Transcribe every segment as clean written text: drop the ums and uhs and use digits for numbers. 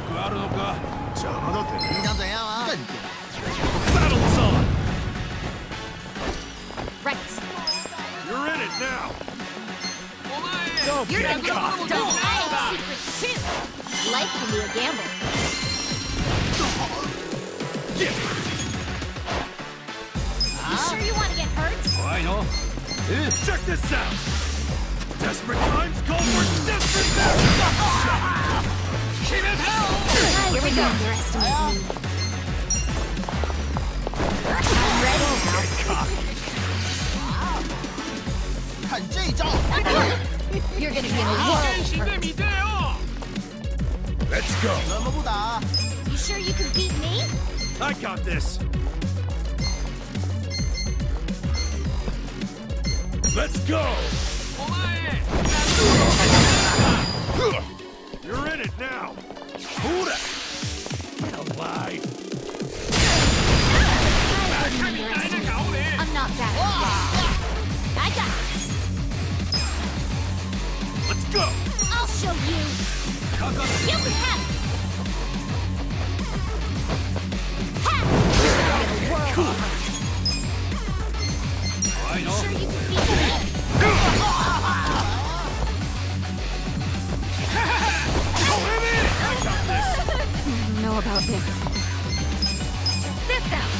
句あるのか。邪魔だって。你想怎样啊？更简 Battle's on. Right. You're in it now. You're Don't gonna get cocky. don't I have secrets too. Life can be a gamble. You sure you want to get hurt? I know. Check this out. Desperate times call for desperate measures. Keep it hell. Here we go. Underestimate me. I'm ready now. 看这招！ You're gonna be in a world of hurt. Let's go. 怎么不打？ You sure you can beat me? I got this. Let's go. You're in it now. Huda. Get alive. I'm not that bad. I got this. Let's go. I'll show you. You can have it. Ha! You're gonna get a world of hurt. I You know. sure you can beat me? I got this. I don't know about this. This out.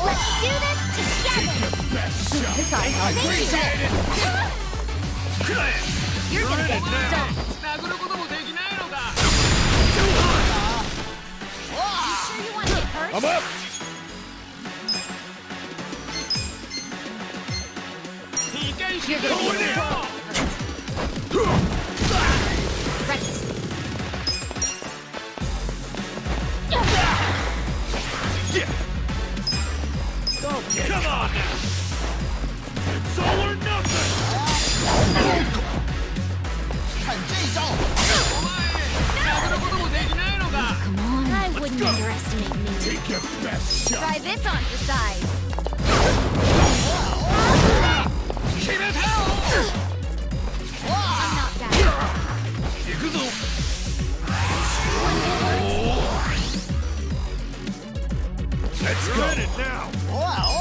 Let's do this together. Best shot. This ought to help. Appreciate it. You're gonna get Now. stunned. You sure you want to get hurt? I'm up. You're gonna Go in get there. right. Yeah. Okay. Come on now. It's all or nothing. 看这招！ Come on. I wouldn't go. underestimate me. Take your best shot. Try this on for size. Keep it hell. I'm not that. Yakuza. Let's go. You're in it now. 哇哇！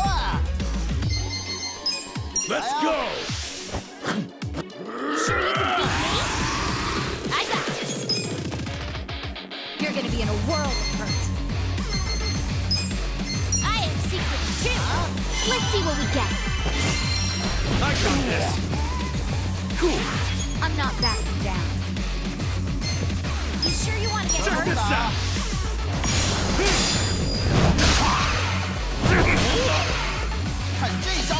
Let's go. You sure you can beat me? I got this. You're gonna be in a world of hurt. I have secrets too. Let's see what we get. I got this. Cool. I'm not backing down. You sure you want to get Check hurt? this out. 看这招！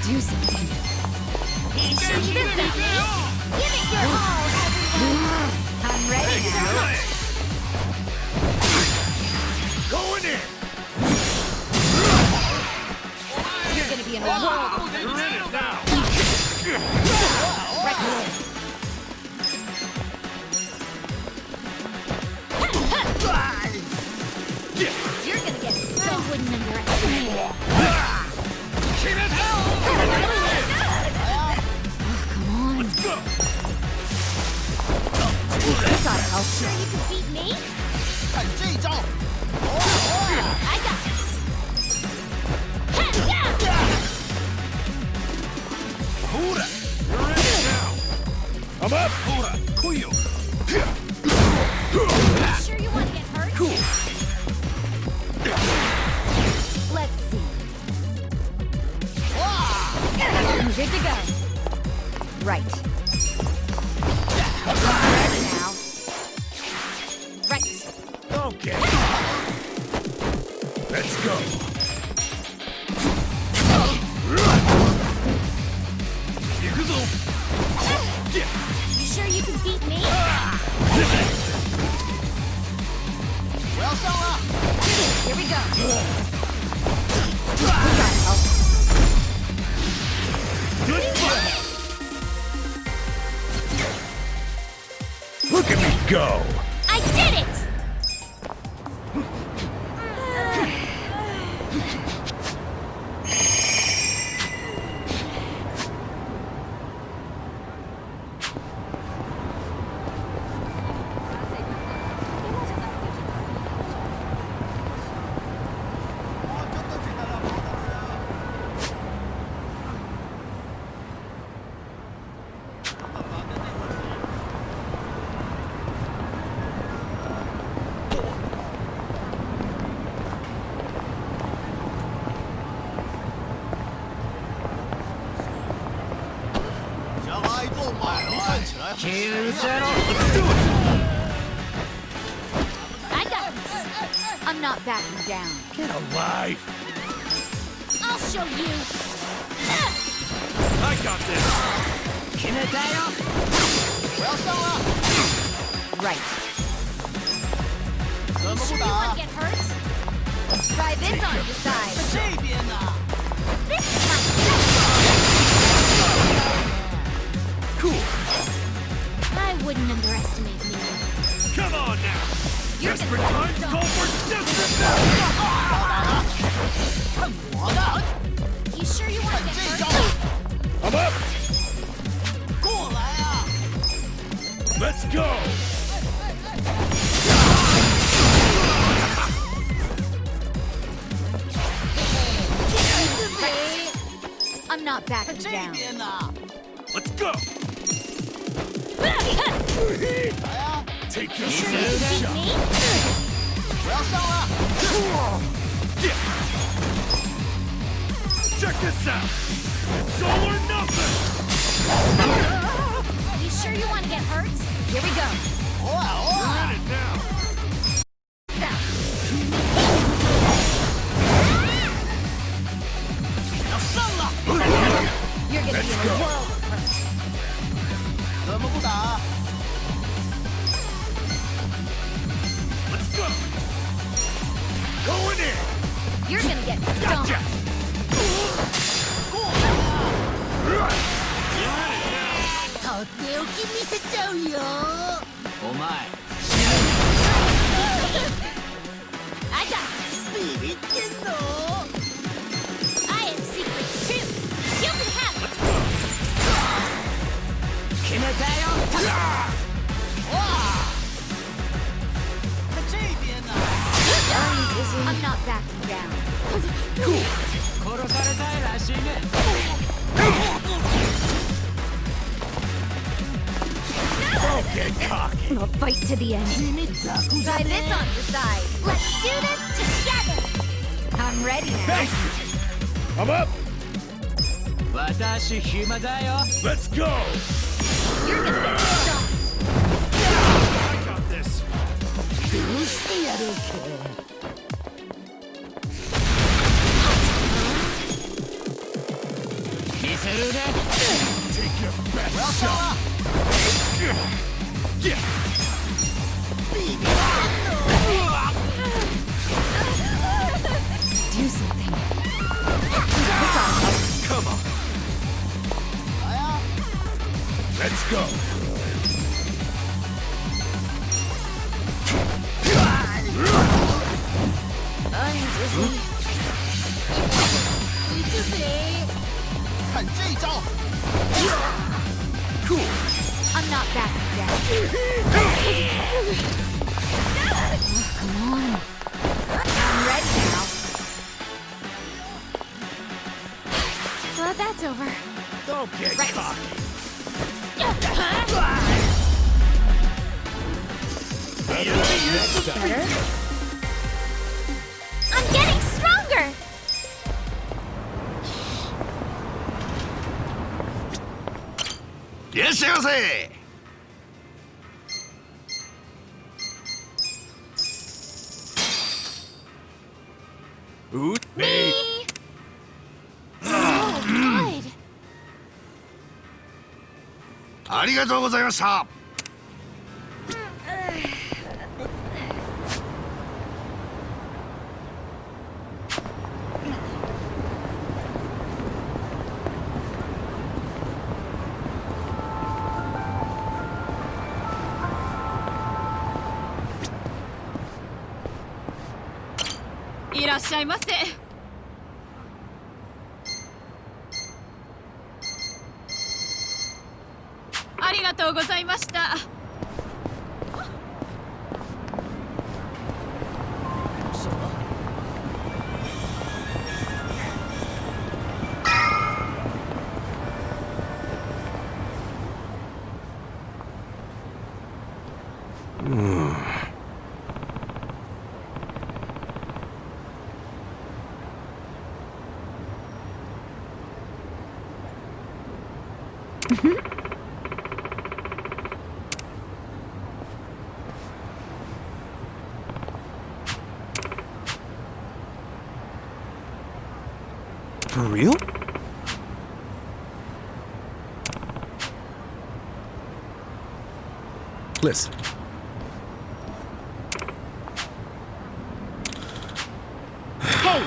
Do something. This out. Give it your all, everyone. I'm ready now. Going in. You're gonna be in a world of hurt. You're in it now. Right. Yeah. You're gonna get so wouldn't underestimate me. Keep it hell. Come on. Let's go. This ought to help. Sure you can beat me? 看这招！哇哇！ I got this. Huda. You're in it now. I'm up. Huda. Kuyo. Sure you want to get hurt? Cool. Let's see. Good to go. Right. Ready now. Right. Okay. Let's go. Yakuza. Yeah. You sure you can beat me? 我要上了！ Here we go. We gotta help. Good fight. Look at me go. I did it! 够慢了，看起来很 I got this. I'm not backing down. Get a life. I'll show you. I got this. 不要上了， Right. 怎么 Sure 不 you 打 want？to get hurt? Try this on your side. 这边呢？ This is my special. Cool. I wouldn't underestimate me. Come on now. You're Desperate gonna times get call dumped. for desperate measures. 看我的， You sure you want 看 to 这 get 招 hurt?！I'm up. 过来啊！ Let's go. I'm not backing 这 down. 边呢？ Let's go. 来啊！ Take your Sure you can beat shot. me? 不要上了， Yeah. Check this out. It's all or nothing. You sure you want to get hurt? Here we go. 偶尔偶 We're 尔 in，it now. Down. 要上了， You're gonna be Let's in a go. world of hurt. 怎么不打？ Let's go. Going in. You're gonna get dumped. Gotcha. 过来啊！ Right. You're in it now. とっておき見せちゃうよ。お前 I got this. ビビってんの？ I have secrets too. You can have it. 決めたよ。わあ！这边呢？ I'm not backing down. 殺されたいらしいね。 Don't get cocky. I'll fight to the end. 君ザクザ Try で this on your side. Let's do this together. I'm ready now. Thank you. I'm up. 私暇だよ。 Let's go. You're gonna get dumped. I got this. どうしてやろうか。見せるね。 Take your 不要 best 上 shot. 了， Yeah. ビビってんの？ Do something. Come on. 来啊！ Let's go. I'm dizzy. 你是谁？看这招！ Cool. I'm not backing down. Come on. I'm ready now. Well, that's over. Don't get Right. cocky. Next time. Better. I'm getting stronger. いらっしゃいませ。 Ooh, me. Me. So good. ありがとうございました。いらっしゃいませ。ありがとうございました。real? Listen. Hey!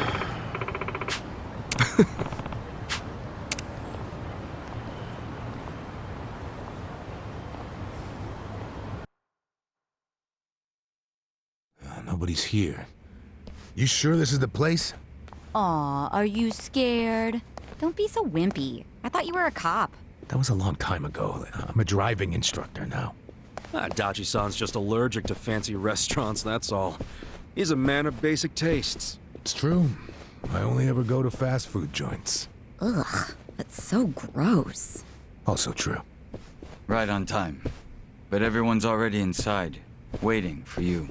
Nobody's here. You sure this is the place? Aw, are you scared? Don't be so wimpy. I thought you were a cop. That was a long time ago. I'm a driving instructor now. Dachi-san's just allergic to fancy restaurants, that's all. He's a man of basic tastes. It's true. I only ever go to fast food joints. Ugh, that's so gross. Also true. Right on time. But everyone's already inside, waiting for you.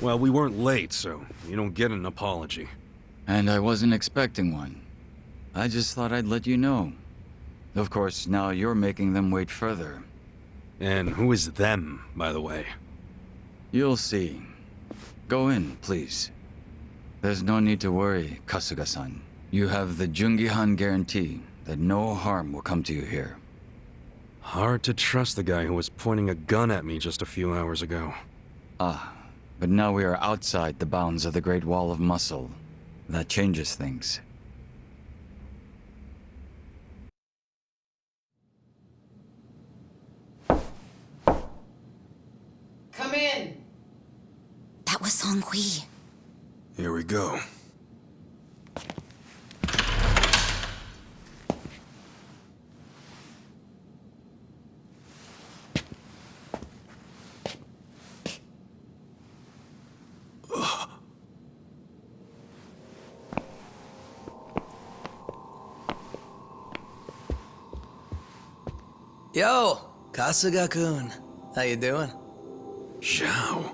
Well, we weren't late, so you don't get an apology. And I wasn't expecting one. I just thought I'd let you know. Of course, now you're making them wait further. And who is them, by the way? You'll see. Go in, please. There's no need to worry, Kasuga-san. You have the Jungihan guarantee that no harm will come to you here. Hard to trust the guy who was pointing a gun at me just a few hours ago. Ah, but now we are outside the bounds of the Great Wall of Muscle. That changes things. Come in. That was Song Hui. Here we go. Yo, Kasuga-kun. How you doing? Zhao.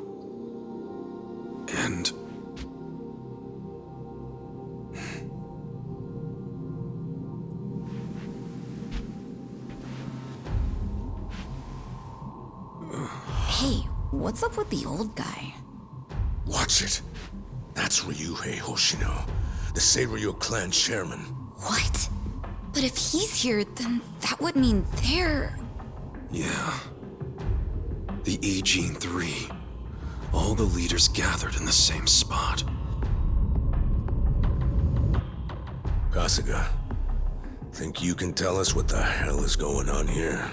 And... Hey, what's up with the old guy? Watch it. That's Ryuhei Hoshino, the Seiryu clan chairman. What? But if he's here, then that would mean they're... yeah. The E-Gene 3. All the leaders gathered in the same spot. Kasuga, think you can tell us what the hell is going on here?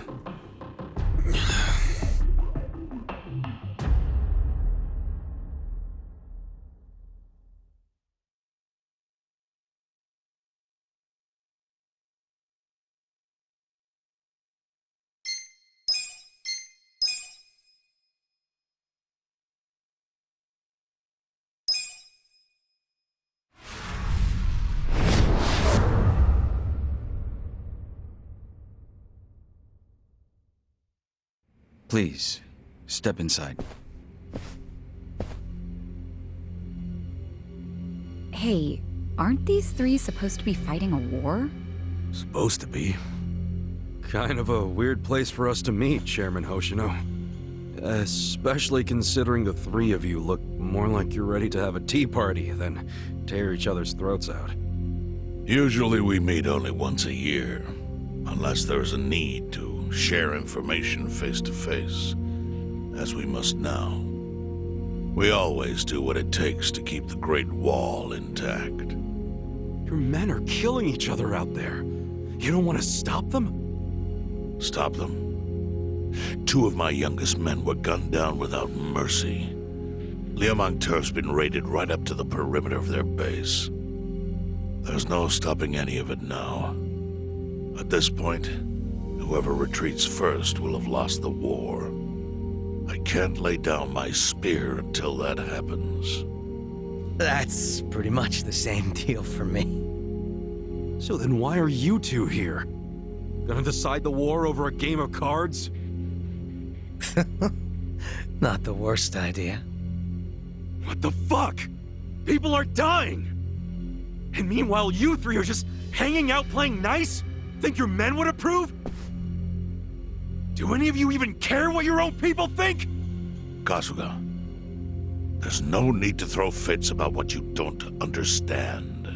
Please, step inside. Hey, aren't these three supposed to be fighting a war? Supposed to be. Kind of a weird place for us to meet, Chairman Hoshino. Especially considering the three of you look more like you're ready to have a tea party than tear each other's throats out. Usually we meet only once a year, unless there's a need to share information face to face, as we must now. We always do what it takes to keep the Great Wall intact. Your men are killing each other out there. You don't want to stop them? Stop them? 2 of my youngest men were gunned down without mercy. Liaoming-Turf's been raided right up to the perimeter of their base. There's no stopping any of it now. At this point, whoever retreats first will have lost the war. I can't lay down my spear until that happens. That's pretty much the same deal for me. So then why are you two here? Gonna decide the war over a game of cards? Not the worst idea. What the fuck? People are dying! And meanwhile you three are just hanging out playing nice? Think your men would approve? Do any of you even care what your own people think? Kasuga, there's no need to throw fits about what you don't understand.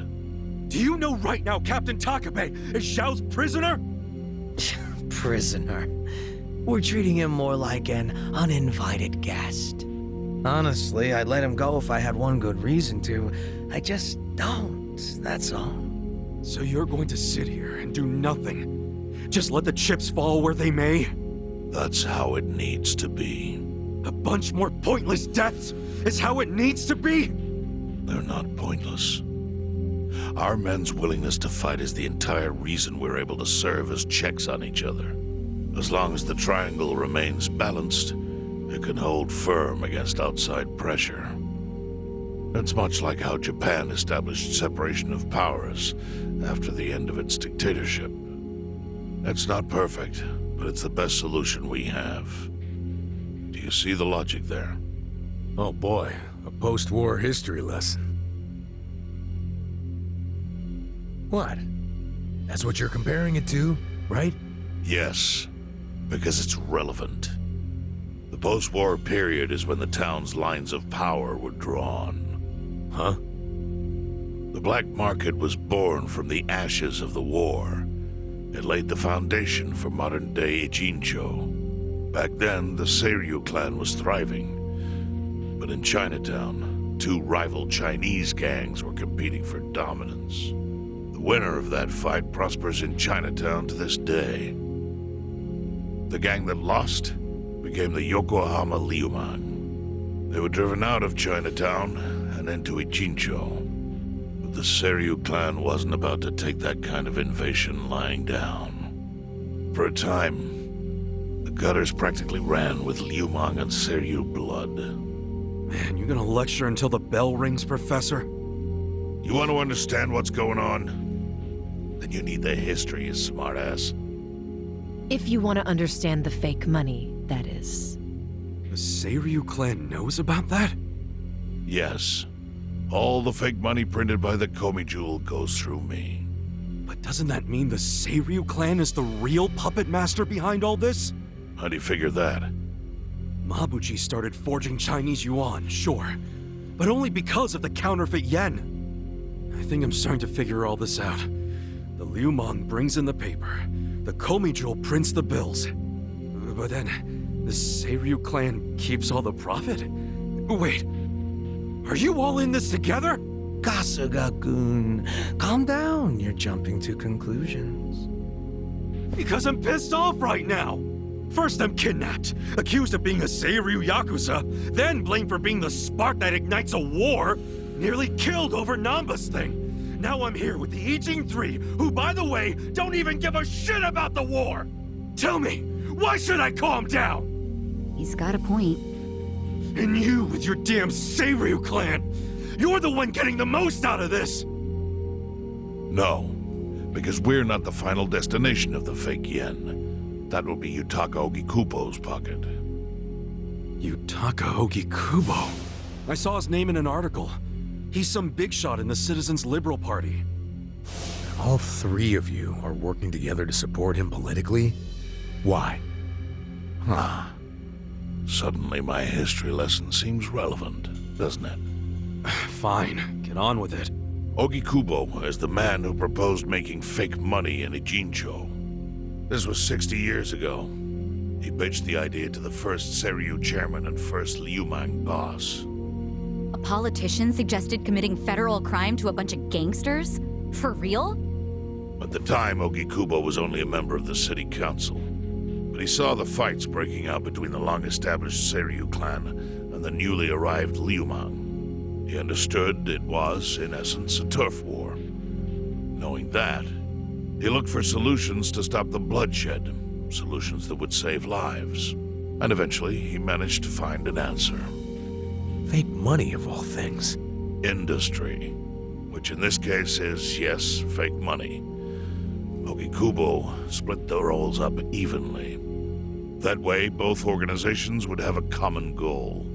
Do you know right now Captain Takabe is Xiao's prisoner? Prisoner. We're treating him more like an uninvited guest. Honestly, I'd let him go if I had one good reason to. I just don't, that's all. So you're going to sit here and do nothing? Just let the chips fall where they may? That's how it needs to be. A bunch more pointless deaths is how it needs to be? They're not pointless. Our men's willingness to fight is the entire reason we're able to serve as checks on each other. As long as the triangle remains balanced, it can hold firm against outside pressure. It's much like how Japan established separation of powers after the end of its dictatorship. It's not perfect, but it's the best solution we have. Do you see the logic there? Oh boy, a post-war history lesson. What? That's what you're comparing it to, right? Yes, because it's relevant. The post-war period is when the town's lines of power were drawn. Huh? The black market was born from the ashes of the war. It laid the foundation for modern-day Ijincho. Back then, the Seiryu clan was thriving. But in Chinatown, two rival Chinese gangs were competing for dominance. The winner of that fight prospers in Chinatown to this day. The gang that lost became the Yokohama Liumang. They were driven out of Chinatown and into Ijincho. But the Seiryu clan wasn't about to take that kind of invasion lying down. For a time, the gutters practically ran with Liumang and Seiryu blood. Man, you gonna lecture until the bell rings, Professor? You want to understand what's going on? Then you need the history, you smartass. If you want to understand the fake money, that is. The Seiryu clan knows about that? Yes. All the fake money printed by the Komi Jewel goes through me. But doesn't that mean the Seiryu clan is the real puppet master behind all this? How do you figure that? Mabuchi started forging Chinese yuan, sure. But only because of the counterfeit yen. I think I'm starting to figure all this out. The Liumang brings in the paper. The Komi Jewel prints the bills. But then, the Seiryu clan keeps all the profit? Wait, are you all in this together? Kasuga-kun, calm down. You're jumping to conclusions. Because I'm pissed off right now. First I'm kidnapped, accused of being a Seiryu Yakuza, then blamed for being the spark that ignites a war, nearly killed over Namba's thing. Now I'm here with the Ijin 3, who, by the way, don't even give a shit about the war! Tell me, why should I calm down? He's got a point. And you with your damn Seiryu clan! You're the one getting the most out of this! No, because we're not the final destination of the fake yen. That will be Yutaka Ogikubo's pocket. Yutaka Ogikubo? I saw his name in an article. He's some big shot in the Citizens Liberal Party. All three of you are working together to support him politically? Why? Huh. Suddenly my history lesson seems relevant, doesn't it? Fine, get on with it. Ogikubo is the man who proposed making fake money in Ijincho. This was 60 years ago. He pitched the idea to the first Seiryu chairman and first Liumang boss. A politician suggested committing federal crime to a bunch of gangsters? For real? At the time, Ogikubo was only a member of the city council. But he saw the fights breaking out between the long-established Seiryu clan and the newly arrived Liumang. He understood it was, in essence, a turf war. Knowing that, he looked for solutions to stop the bloodshed, solutions that would save lives. And eventually, he managed to find an answer. Fake money, of all things. Industry. Which in this case is, yes, fake money. Ogikubo split the roles up evenly. That way, both organizations would have a common goal.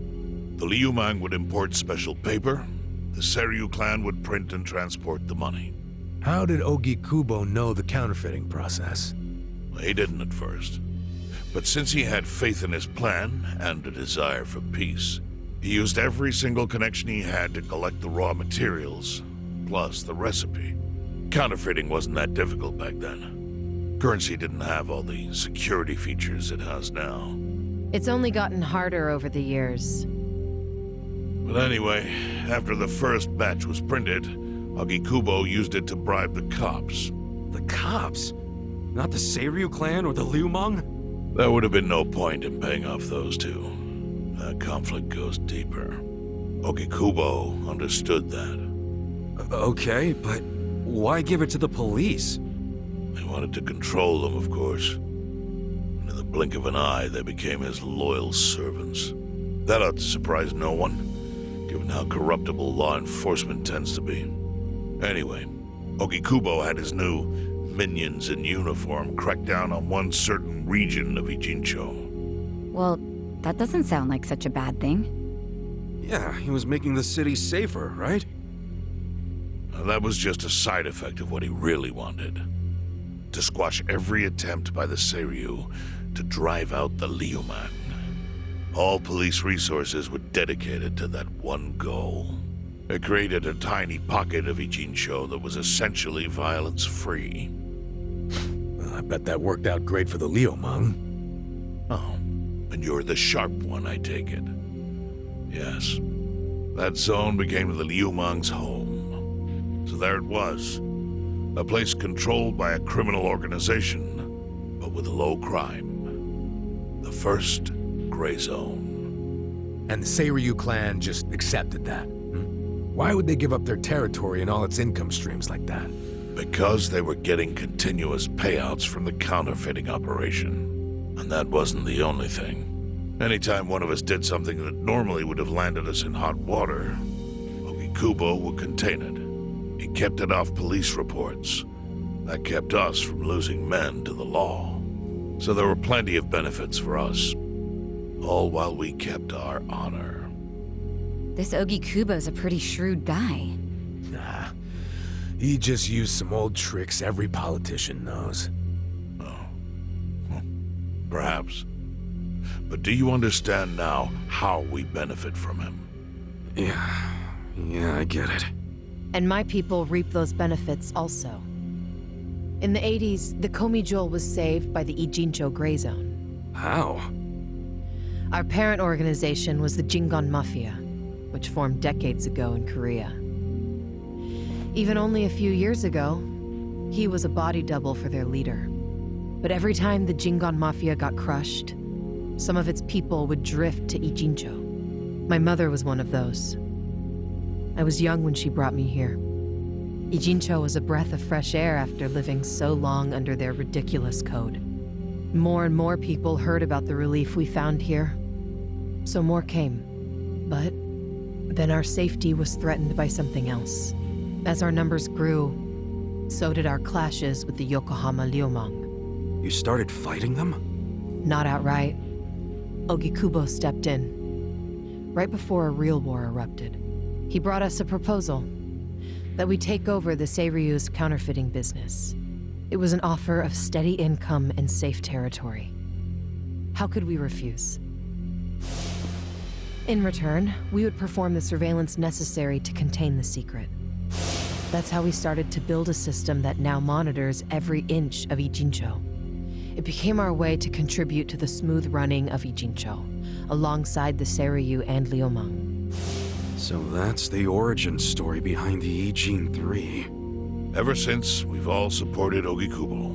The Liumang would import special paper, the Seiryu clan would print and transport the money. How did Ogikubo know the counterfeiting process? He didn't at first. But since he had faith in his plan and a desire for peace, he used every single connection he had to collect the raw materials, plus the recipe. Counterfeiting wasn't that difficult back then. Currency didn't have all the security features it has now. It's only gotten harder over the years. But anyway, after the first batch was printed, Ogikubo used it to bribe the cops. The cops? Not the Seiryu clan or the Liumang? There would have been no point in paying off those two. That conflict goes deeper. Ogikubo understood that. Okay, but why give it to the police? They wanted to control them, of course. And in the blink of an eye, they became his loyal servants. That ought to surprise no one, given how corruptible law enforcement tends to be. Anyway, Ogikubo had his new minions in uniform crack down on one certain region of Ijincho. Well, that doesn't sound like such a bad thing. Yeah, he was making the city safer, right? Now, that was just a side effect of what he really wanted. To squash every attempt by the Seiryu to drive out the Liumang. All police resources were dedicated to that one goal. It created a tiny pocket of Ijincho that was essentially violence-free. Well, I bet that worked out great for the Liumang. Oh, and you're the sharp one, I take it. Yes. That zone became the Liumang's home. So there it was. A place controlled by a criminal organization, but with low crime. The first gray zone. And the Seiryu clan just accepted that. Why would they give up their territory and all its income streams like that? Because they were getting continuous payouts from the counterfeiting operation. And that wasn't the only thing. Anytime one of us did something that normally would have landed us in hot water, Ogikubo would contain it. He kept it off police reports. That kept us from losing men to the law. So there were plenty of benefits for us. All while we kept our honor. This Ogikubo's a pretty shrewd guy. Nah. He just used some old tricks every politician knows. Oh. Perhaps. But do you understand now how we benefit from him? Yeah, I get it. And my people reap those benefits also. In the 80s, the Komi Jewel was saved by the Ijincho Gray Zone. How? Our parent organization was the Jingon Mafia, which formed decades ago in Korea. Even only a few years ago, he was a body double for their leader. But every time the Jingon Mafia got crushed, some of its people would drift to Ijincho. My mother was one of those. I was young when she brought me here. Ijincho was a breath of fresh air after living so long under their ridiculous code. More and more people heard about the relief we found here, so more came. But then our safety was threatened by something else. As our numbers grew, so did our clashes with the Yokohama Liumang. You started fighting them? Not outright. Ogikubo stepped in, right before a real war erupted. He brought us a proposal, that we take over the Seiryu's counterfeiting business. It was an offer of steady income and safe territory. How could we refuse? In return, we would perform the surveillance necessary to contain the secret. That's how we started to build a system that now monitors every inch of Ijincho. It became our way to contribute to the smooth running of Ijincho, alongside the Seiryu and Liumang. So that's the origin story behind the Ijin 3. Ever since, we've all supported Ogikubo,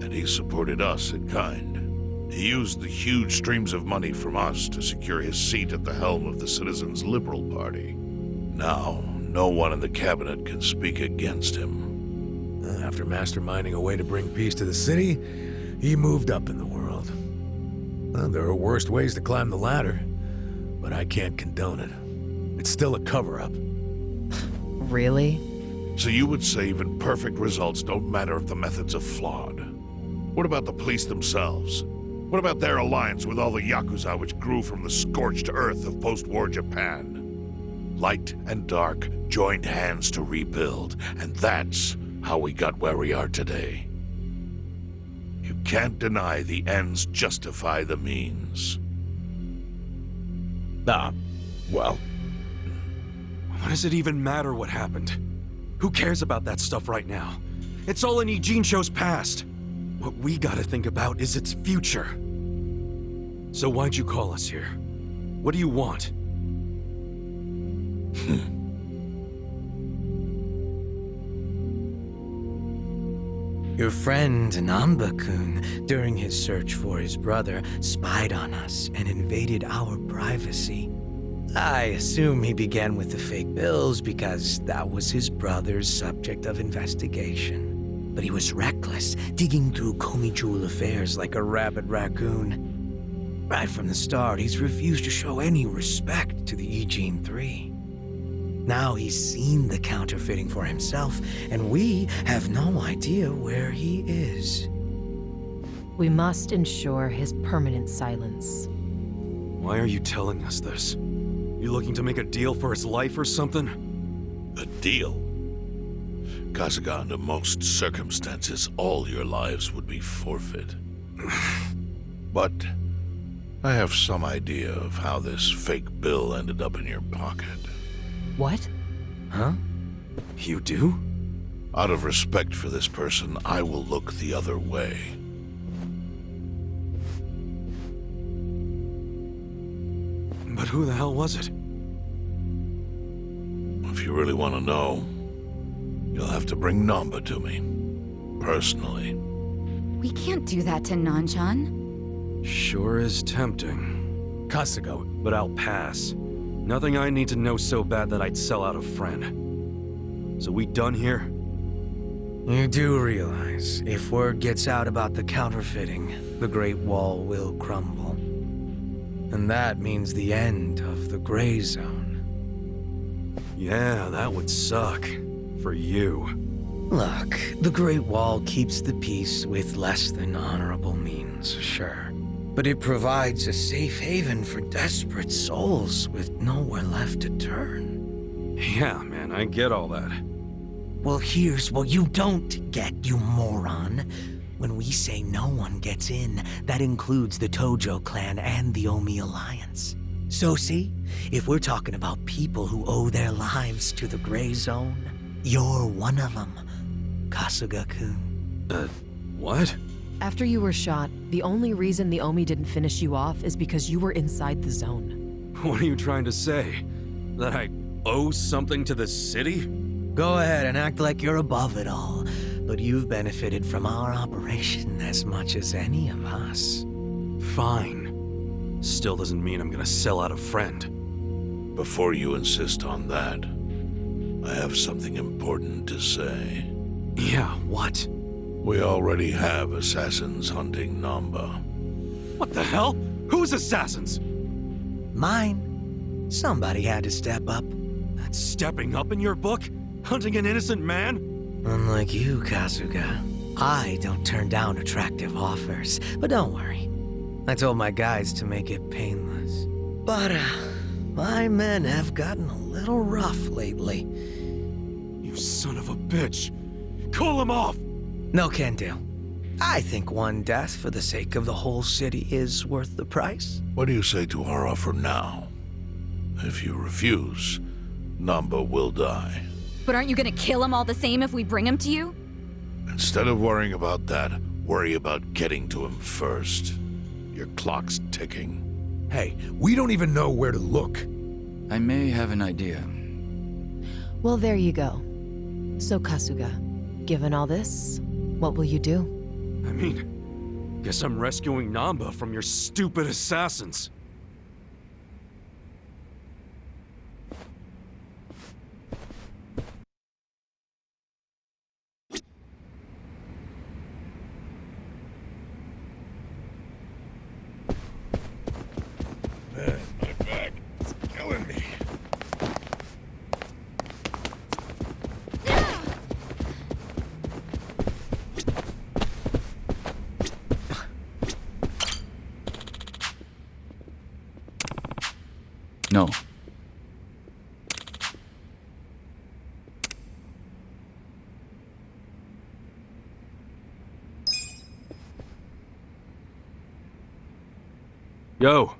and he supported us in kind. He used the huge streams of money from us to secure his seat at the helm of the Citizens' Liberal Party. Now, no one in the cabinet can speak against him. After masterminding a way to bring peace to the city, he moved up in the world. Well, there are worse ways to climb the ladder, but I can't condone it. It's still a cover-up. Really? So you would say even perfect results don't matter if the methods are flawed? What about the police themselves? What about their alliance with all the Yakuza which grew from the scorched earth of post-war Japan? Light and dark joined hands to rebuild, and that's how we got where we are today. You can't deny the ends justify the means. Well, What does it even matter what happened? Who cares about that stuff right now? It's all in Ijincho's past. What we gotta think about is its future. So why'd you call us here? What do you want? Your friend Namba-kun, during his search for his brother, spied on us and invaded our privacy. I assume he began with the fake bills because that was his brother's subject of investigation. But he was reckless, digging through Komi affairs like a rabid raccoon. Right from the start, he's refused to show any respect to the Ijin 3. Now he's seen the counterfeiting for himself, and we have no idea where he is. We must ensure his permanent silence. Why are you telling us this? You looking to make a deal for his life or something? A deal? Kasuga, under most circumstances, all your lives would be forfeit. But I have some idea of how this fake bill ended up in your pocket. What? Huh? You do? Out of respect for this person, I will look the other way. But who the hell was it? If you really want to know, you'll have to bring Namba to me. Personally. We can't do that to Nanchan. Sure is tempting. Kasuga, But I'll pass. Nothing I need to know so bad that I'd sell out a friend. So we done here? You do realize, if word gets out about the counterfeiting, the Great Wall will crumble. And that means the end of the Gray Zone. Yeah, that would suck. For you. Look, the Great Wall keeps the peace with less than honorable means, sure. But it provides a safe haven for desperate souls with nowhere left to turn. Yeah, man, I get all that. Well, here's what you don't get, you moron. When we say no one gets in, that includes the Tojo clan and the Omi Alliance. So see, if we're talking about people who owe their lives to the Gray Zone, you're one of them, Kasuga-kun. What? After you were shot, the only reason the Omi didn't finish you off is because you were inside the zone. What are you trying to say? That I owe something to the city? Go ahead and act like you're above it all, but you've benefited from our operation as much as any of us. Fine. Still doesn't mean I'm gonna sell out a friend. Before you insist on that, I have something important to say. Yeah, what? We already have assassins hunting Namba. What the hell? Who's assassins? Mine. Somebody had to step up. That's stepping up in your book? Hunting an innocent man? Unlike you, Kasuga, I don't turn down attractive offers. But don't worry. I told my guys to make it painless. But, my men have gotten a little rough lately. You son of a bitch! Call him off! No can do. I think one death for the sake of the whole city is worth the price. What do you say to our offer now? If you refuse, Namba will die. But aren't you gonna kill him all the same if we bring him to you? Instead of worrying about that, worry about getting to him first. Your clock's ticking. hey, we don't even know where to look. I may have an idea. Well, there you go. So, Kasuga, given all this, what will you do? I mean, guess I'm rescuing Namba from your stupid assassins. Man, my back is killing me. No. Yo.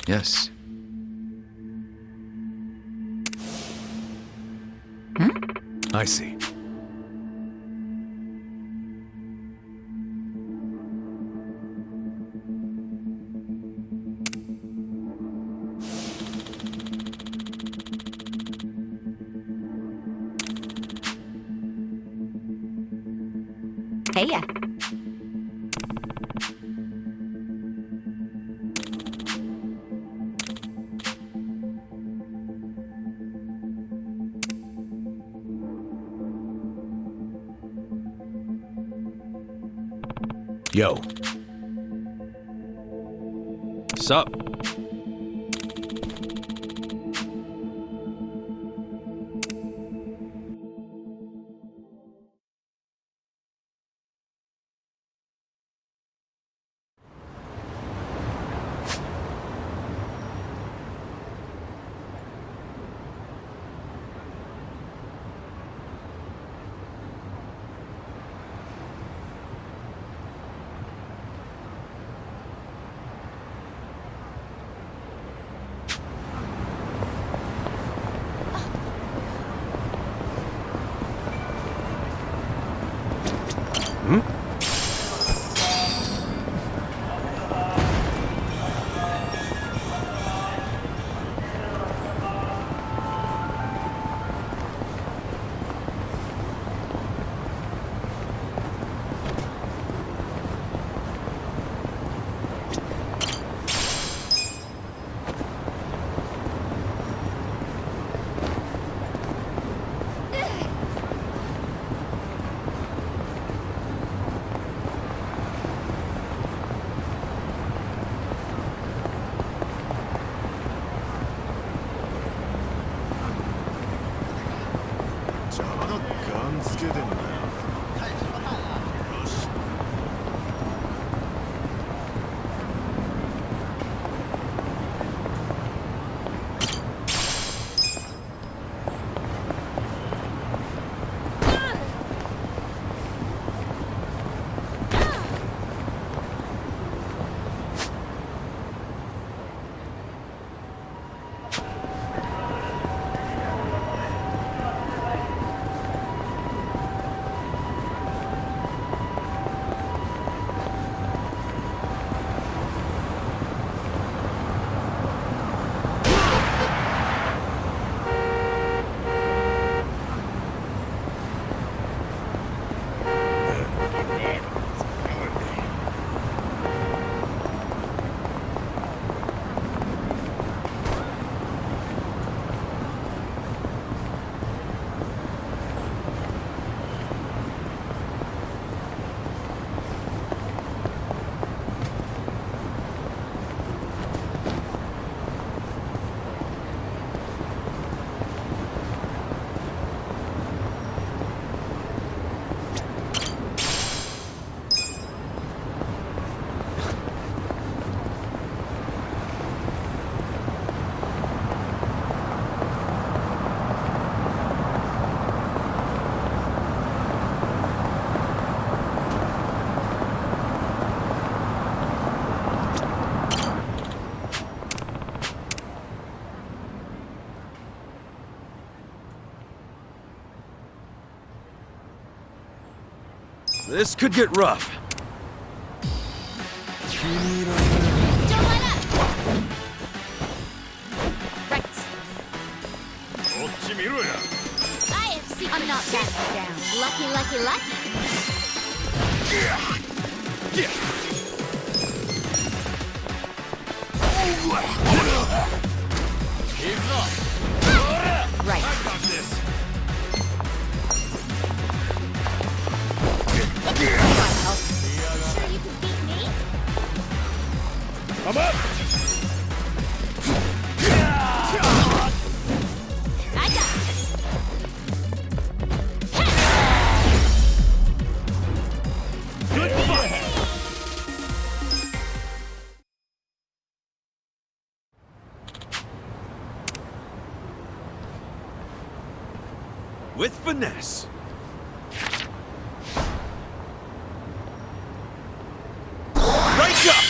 Yes. I see. Hey, yeah. Yo. Sup? This could get rough. Don't let up! Right. I have seen. I'm not backing down. Lucky, lucky, lucky. Right. Sure you can beat me? I'm up! I got this. Good fight! With finesse. Right up!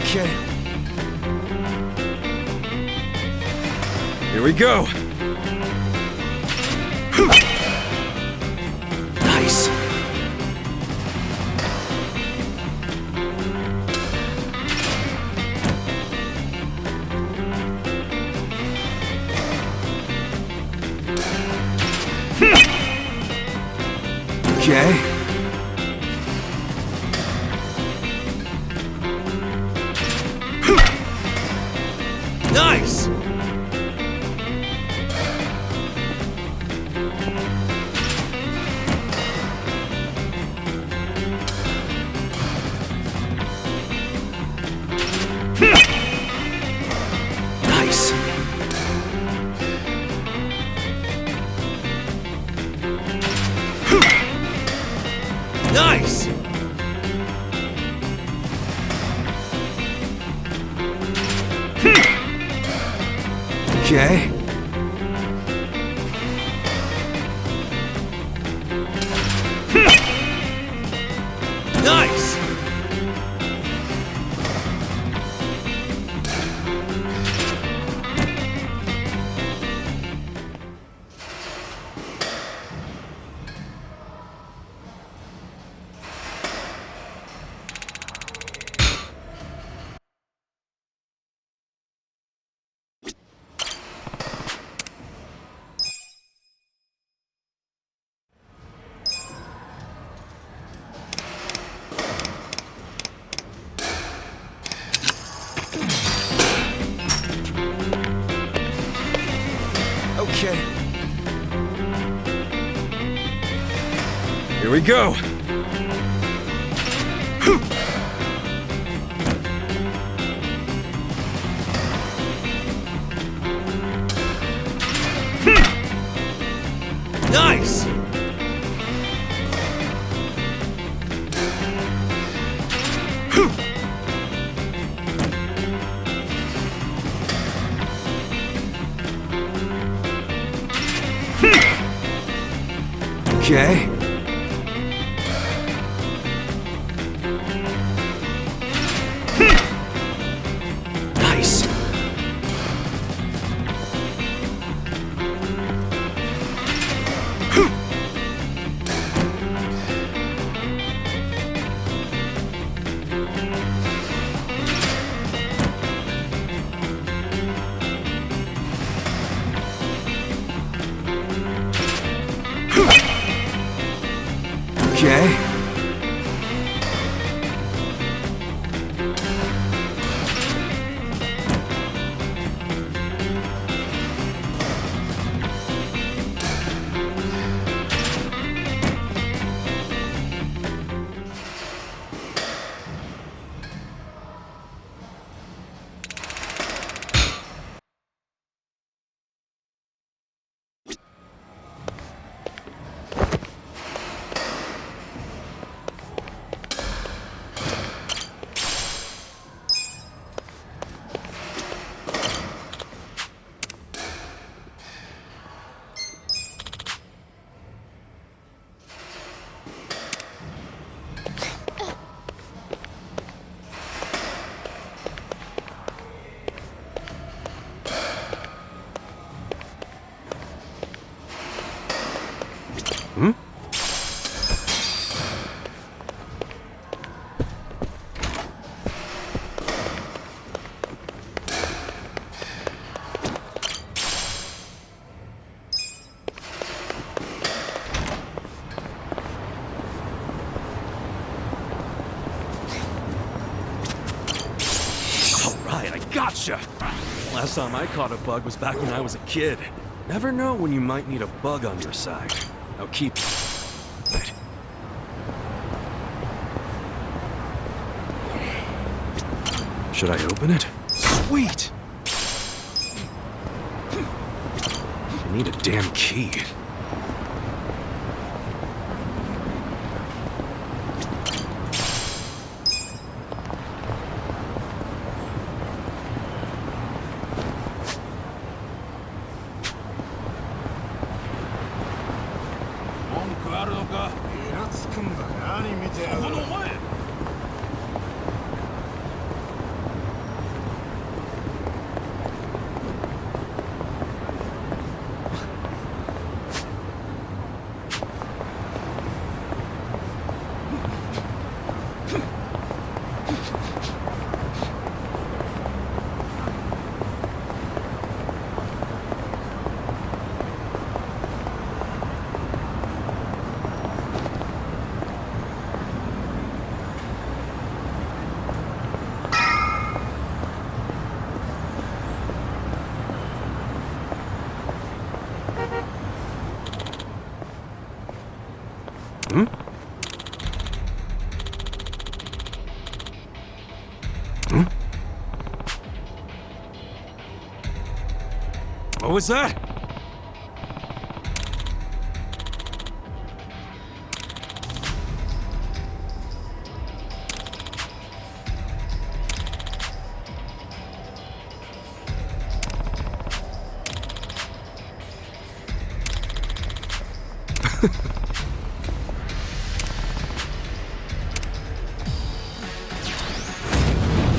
Okay. Here we go. Nice. Okay. Nice! Nice. Nice! Okay. Nice! Okay. Here we go. Nice! Okay. Nice. Okay. Hmm? Alright, I gotcha! Last time I caught a bug was back when I was a kid. Never know when you might need a bug on your side. Now keep... Should I open it? Sweet! I need a damn key. was that?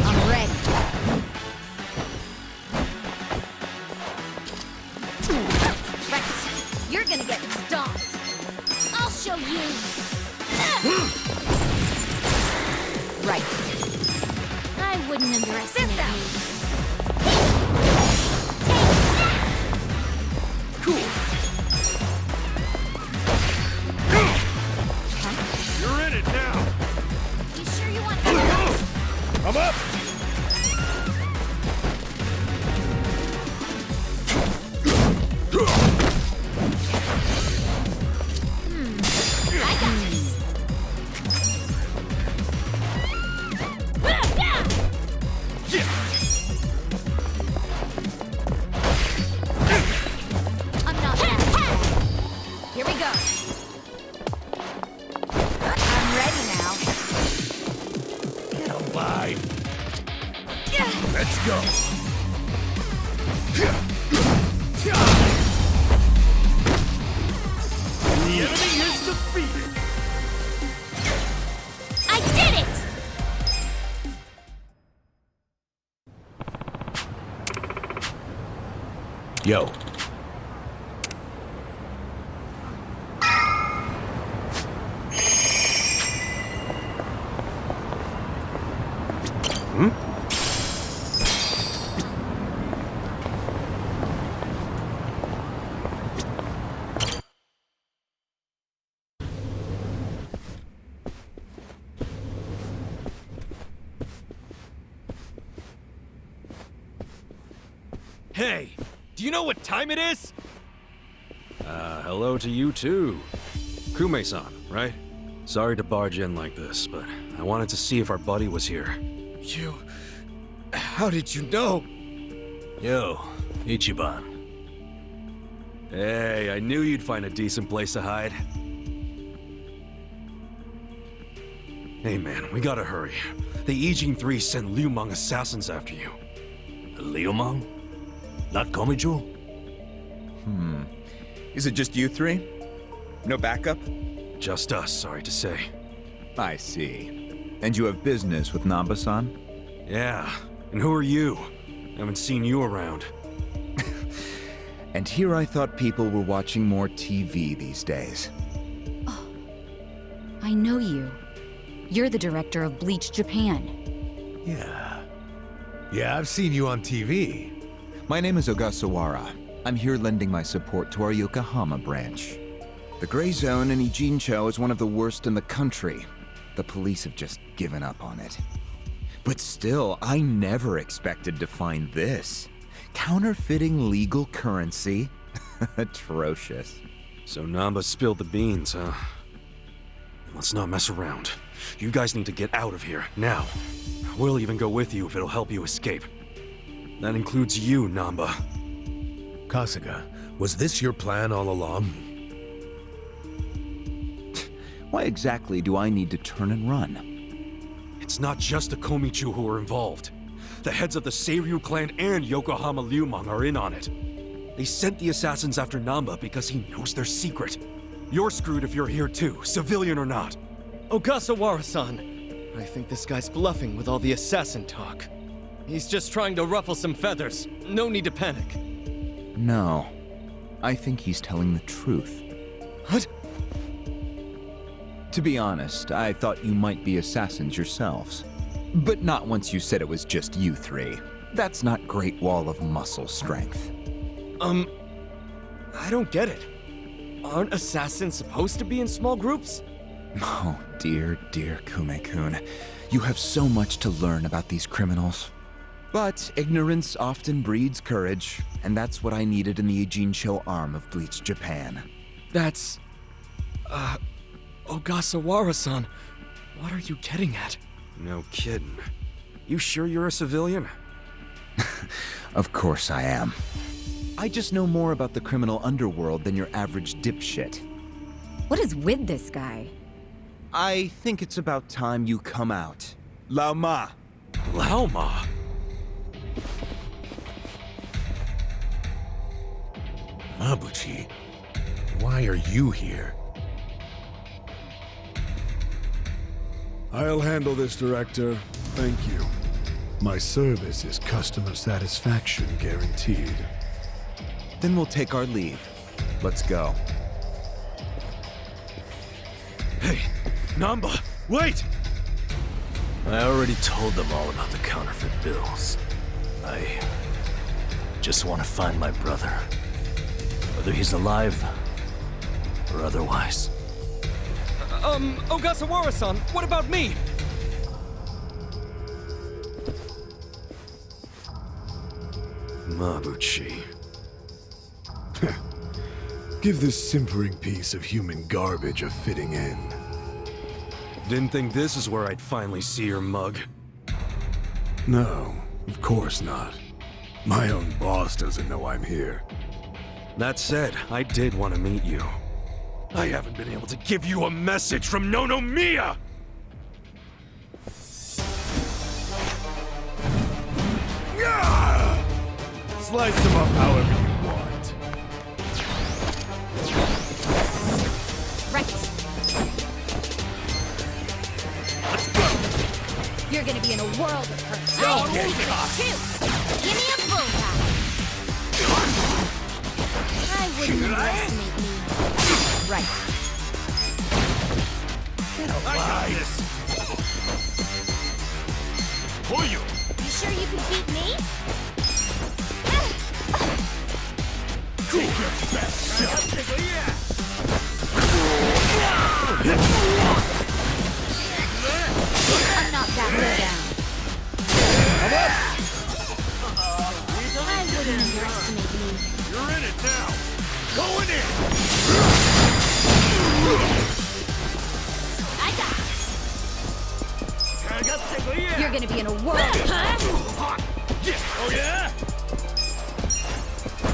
I'm ready. Right. You're gonna get stomped. I'll show you. Right. I wouldn't underestimate you. You're in it now! You sure you want to? I'm up! I got this. I'm not bad. Here we go. I'm ready now. Get alive! Let's go! The enemy is defeated! I did it! Yo. Hey, do you know what time it is? Hello to you too. Kume-san, right? Sorry to barge in like this, but I wanted to see if our buddy was here. You... How did you know? Yo, Ichiban. Hey, I knew you'd find a decent place to hide. Hey man, we gotta hurry. The Ijin 3 sent Liu Meng assassins after you. Liu Meng? Not Komichu? Is it just you three? No backup? Just us, sorry to say. I see. And you have business with Namba-san? Yeah, and who are you? Haven't seen you around. And here I thought people were watching more TV these days. I know you. You're the director of Bleach Japan. Yeah. Yeah, I've seen you on TV. My name is Ogasawara. I'm here lending my support to our Yokohama branch. The Gray Zone in Ijincho is one of the worst in the country. The police have just given up on it. But still, I never expected to find this. Counterfeiting legal currency? Atrocious. So Namba spilled the beans, huh? Let's not mess around. You guys need to get out of here, now. We'll even go with you if it'll help you escape. That includes you, Namba. Kasuga, was this your plan all along? Why exactly do I need to turn and run? It's not just the Komichu who are involved. The heads of the Seiryu clan and Yokohama Liu Meng are in on it. They sent the assassins after Namba because he knows their secret. You're screwed if you're here too, civilian or not. Ogasawara-san, I think this guy's bluffing with all the assassin talk. He's just trying to ruffle some feathers. No need to panic. No. I think he's telling the truth. What? To be honest, I thought you might be assassins yourselves. But not once you said it was just you three. That's not Great Wall of muscle strength. I don't get it. Aren't assassins supposed to be in small groups? Oh, dear, dear Kume-kun. You have so much to learn about these criminals. But ignorance often breeds courage, and that's what I needed in the Ijincho arm of Bleach Japan. That's... Ogasawara-san, what are you getting at? No kidding. You sure you're a civilian? Of course I am. I just know more about the criminal underworld than your average dipshit. What is with this guy? I think it's about time you come out. Lao Ma. Lao Ma? Mabuchi, why are you here? I'll handle this, Director. Thank you. My service is customer satisfaction guaranteed. Then we'll take our leave. Let's go. Hey, Namba, wait! I already told them all about the counterfeit bills. I just want to find my brother. Whether he's alive or otherwise. Ogasawara-san, what about me? Mabuchi. Give this simpering piece of human garbage a fitting end. Didn't think this is where I'd finally see your mug. No, of course not. My own boss doesn't know I'm here. That said, I did want to meet you. I haven't been able to give you a message from Nonomiya! Slice them up however you want. Right. Let's go! You're gonna be in a world of hurt. Don't I get am caught. too. Give me a bullseye. I wouldn't underestimate me. Right. I got this! For you! You sure you can beat me? Take your best shot! I'm not backing down. I wouldn't underestimate me. You're in it now! Going in! I got this. You're gonna be in a world. Oh yeah?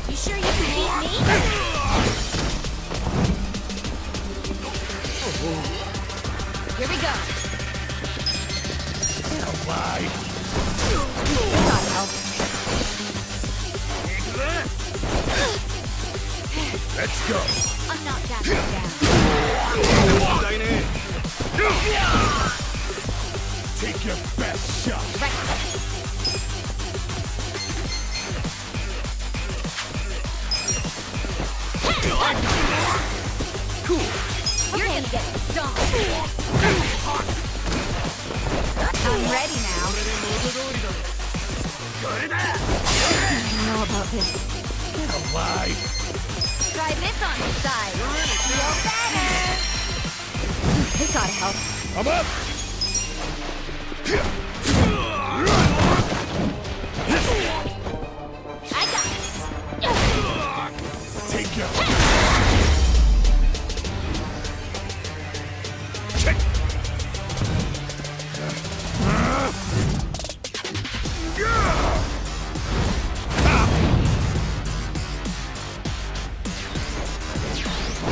You sure you can beat me? Here we go. God help. Let's go! I'm not backing down. Take your best shot! Right. You're gonna get stomped. I'm ready now. I don't know about this. Try this on your side. Feel better. This ought to help. I'm up! I got this. Take your... Kick!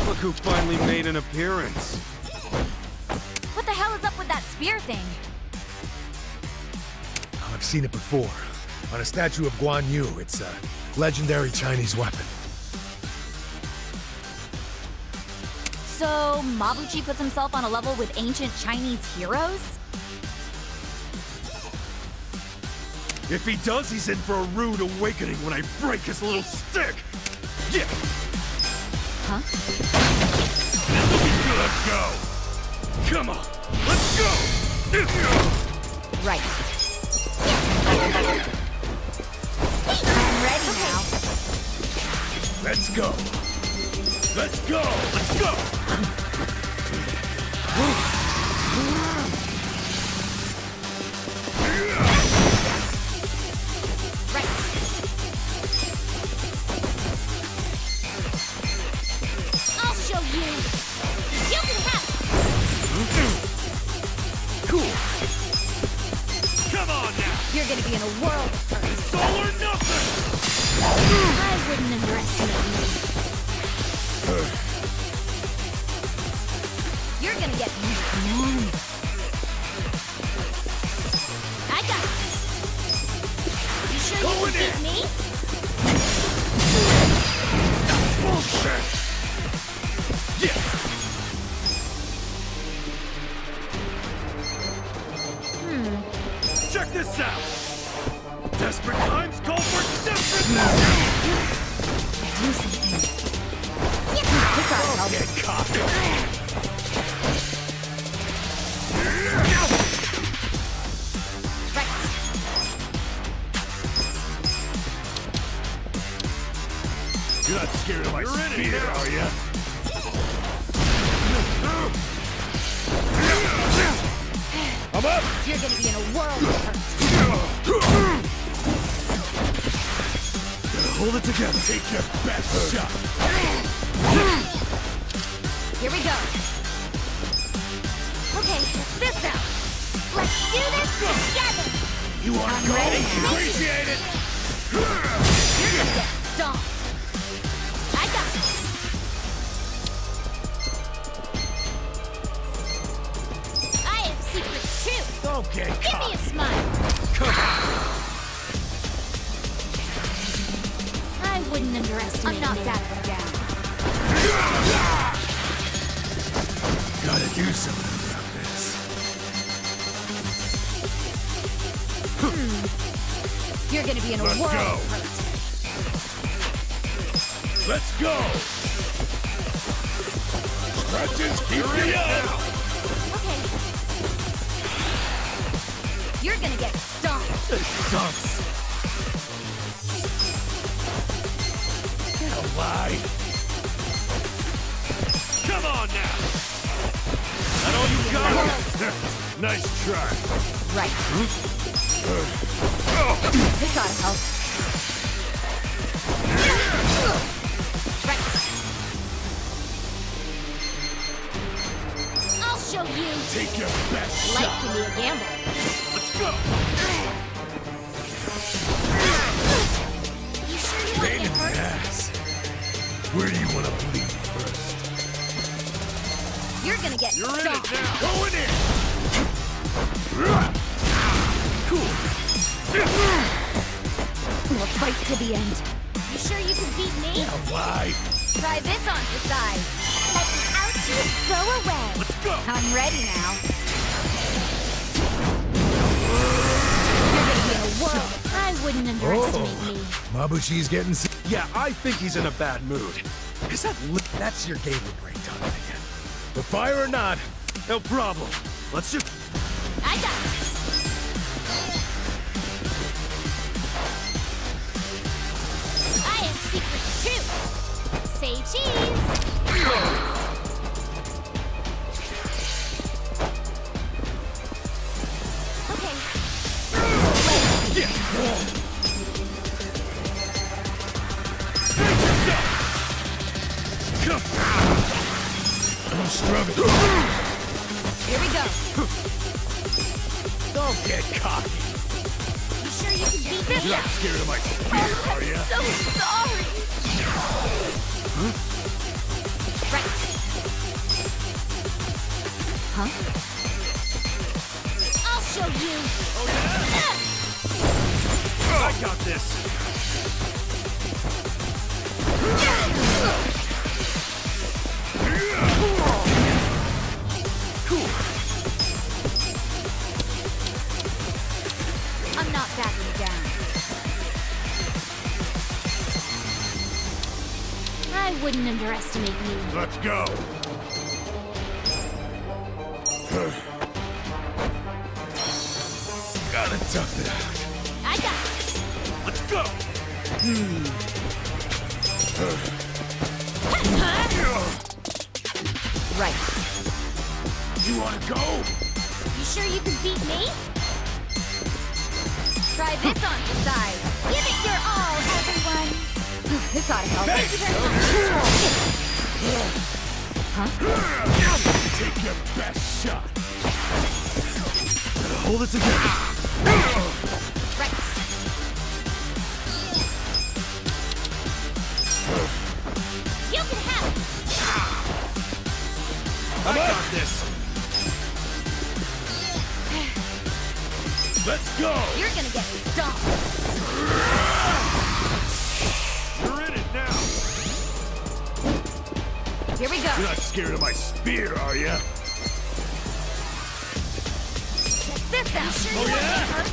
Look who finally made an appearance. What the hell is up with that spear thing? I've seen it before. On a statue of Guan Yu, it's a legendary Chinese weapon. So, Mabuchi puts himself on a level with ancient Chinese heroes? If he does, he's in for a rude awakening when I break his little stick! Yeah! Huh? Let's go! Come on! Let's go! Right. I'm ready now. Let's go! Let's go! Let's go! Right. I'll show you. You can have it. Cool! Come on now! You're gonna be in a world of hurt. It's all or nothing! I wouldn't underestimate me. You're gonna get mad. I got this. You sure you can beat me? Bullshit! Yeah! Check this out! Desperate times call for desperate Do something. Get cocky! Right. You're not scared of my spear, are ya? I'm up! You're gonna be in a world of hurt. Hold it together. Take your best shot. Here we go. Okay, this out. Let's do this together. You wanna I'm go? ready. Appreciate it! You're gonna get stomped. I got this. I have secrets too. Okay, Give me a cocky. smile. Come I wouldn't underestimate I'm not me. backing down. Gotta do something about this. You're gonna be in a Let's world go. of hurt. Let's go! Scratches keep me up! Okay. You're gonna get stomped. This sucks! Can't lie! Come on now! That all you got? Nice try. Right. This ought to help. Right. I'll show you. Take your best Life shot. can be a gamble. Let's go! You sure you want to Pain in get the hurt? ass. Where do you want to bleed first? You're gonna get You're in it stomped. now! Going in! Cool. We'll fight to the end. You sure you can beat me? Why? Try this on for size. Let the ouchies go away. Let's go! I'm ready now. You're gonna be in a world. I wouldn't underestimate me. Mabushi's getting Yeah, I think he's in a bad mood. Is that that's your gamer brain talking again? The fire or not? No problem. Let's just... I got this. I have secrets too. Say cheese. Okay. I'm struggling. Here we go. Don't get cocky. You sure you can beat this? You're not scared of my spear, are ya? So sorry. Right. Huh? I'll show you. Oh, yeah? I got this. Cool. I'm not backing down. I wouldn't underestimate me. Let's go. Gotta tough it out. I got this. Let's go. Right. You wanna go? You sure you can beat me? Try this on for size. Give it your all, everyone. This ought to help. Thank you very much. Take your best shot. Hold it together. Right. I got this. Let's go! You're gonna get stomped. You're in it now. Here we go. You're not scared of my spear, are you? Check this out. Sure you want to get hurt?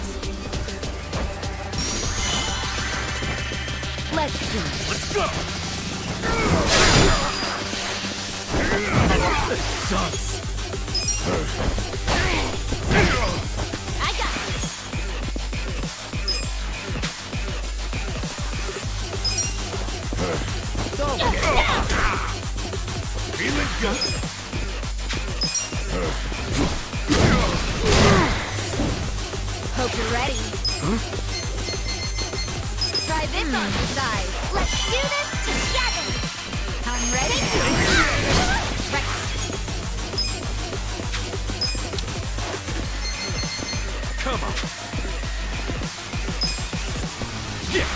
Let's see. Let's go. This sucks. I got this. Feeling good. Hope you're ready. Try this on your side. Let's do this together. I'm ready. Right. Come on. Yeah.